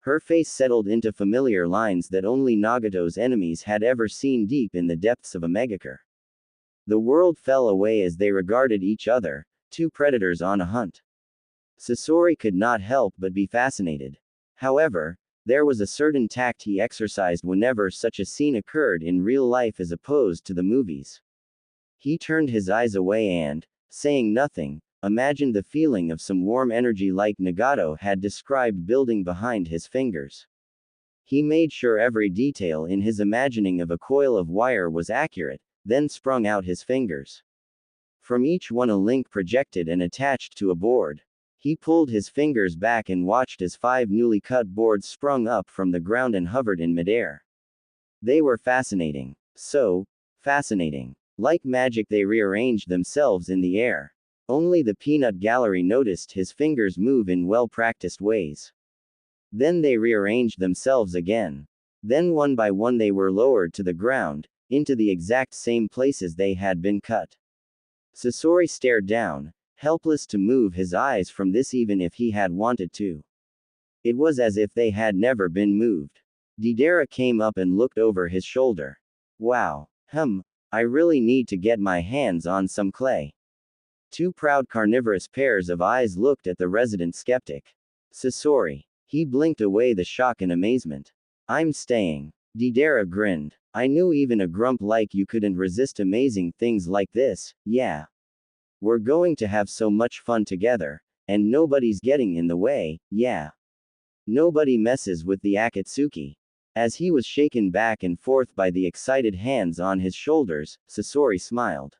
Her face settled into familiar lines that only Nagato's enemies had ever seen deep in the depths of a megakure. The world fell away as they regarded each other, 2 predators on a hunt. Sasori could not help but be fascinated. However, there was a certain tact he exercised whenever such a scene occurred in real life as opposed to the movies. He turned his eyes away and, saying nothing, imagined the feeling of some warm energy like Nagato had described building behind his fingers. He made sure every detail in his imagining of a coil of wire was accurate, then sprung out his fingers. From each one a link projected and attached to a board. He pulled his fingers back and watched as 5 newly cut boards sprung up from the ground and hovered in midair. They were fascinating. So fascinating. Like magic they rearranged themselves in the air. Only the peanut gallery noticed his fingers move in well-practiced ways. Then they rearranged themselves again. Then one by one they were lowered to the ground, into the exact same places they had been cut. Sasori stared down, helpless to move his eyes from this even if he had wanted to. It was as if they had never been moved. Deidara came up and looked over his shoulder. Wow. I really need to get my hands on some clay. 2 proud carnivorous pairs of eyes looked at the resident skeptic. Sasori. He blinked away the shock and amazement. I'm staying. Deidara grinned. I knew even a grump like you couldn't resist amazing things like this, yeah. We're going to have so much fun together, and nobody's getting in the way, yeah. Nobody messes with the Akatsuki. As he was shaken back and forth by the excited hands on his shoulders, Sasori smiled.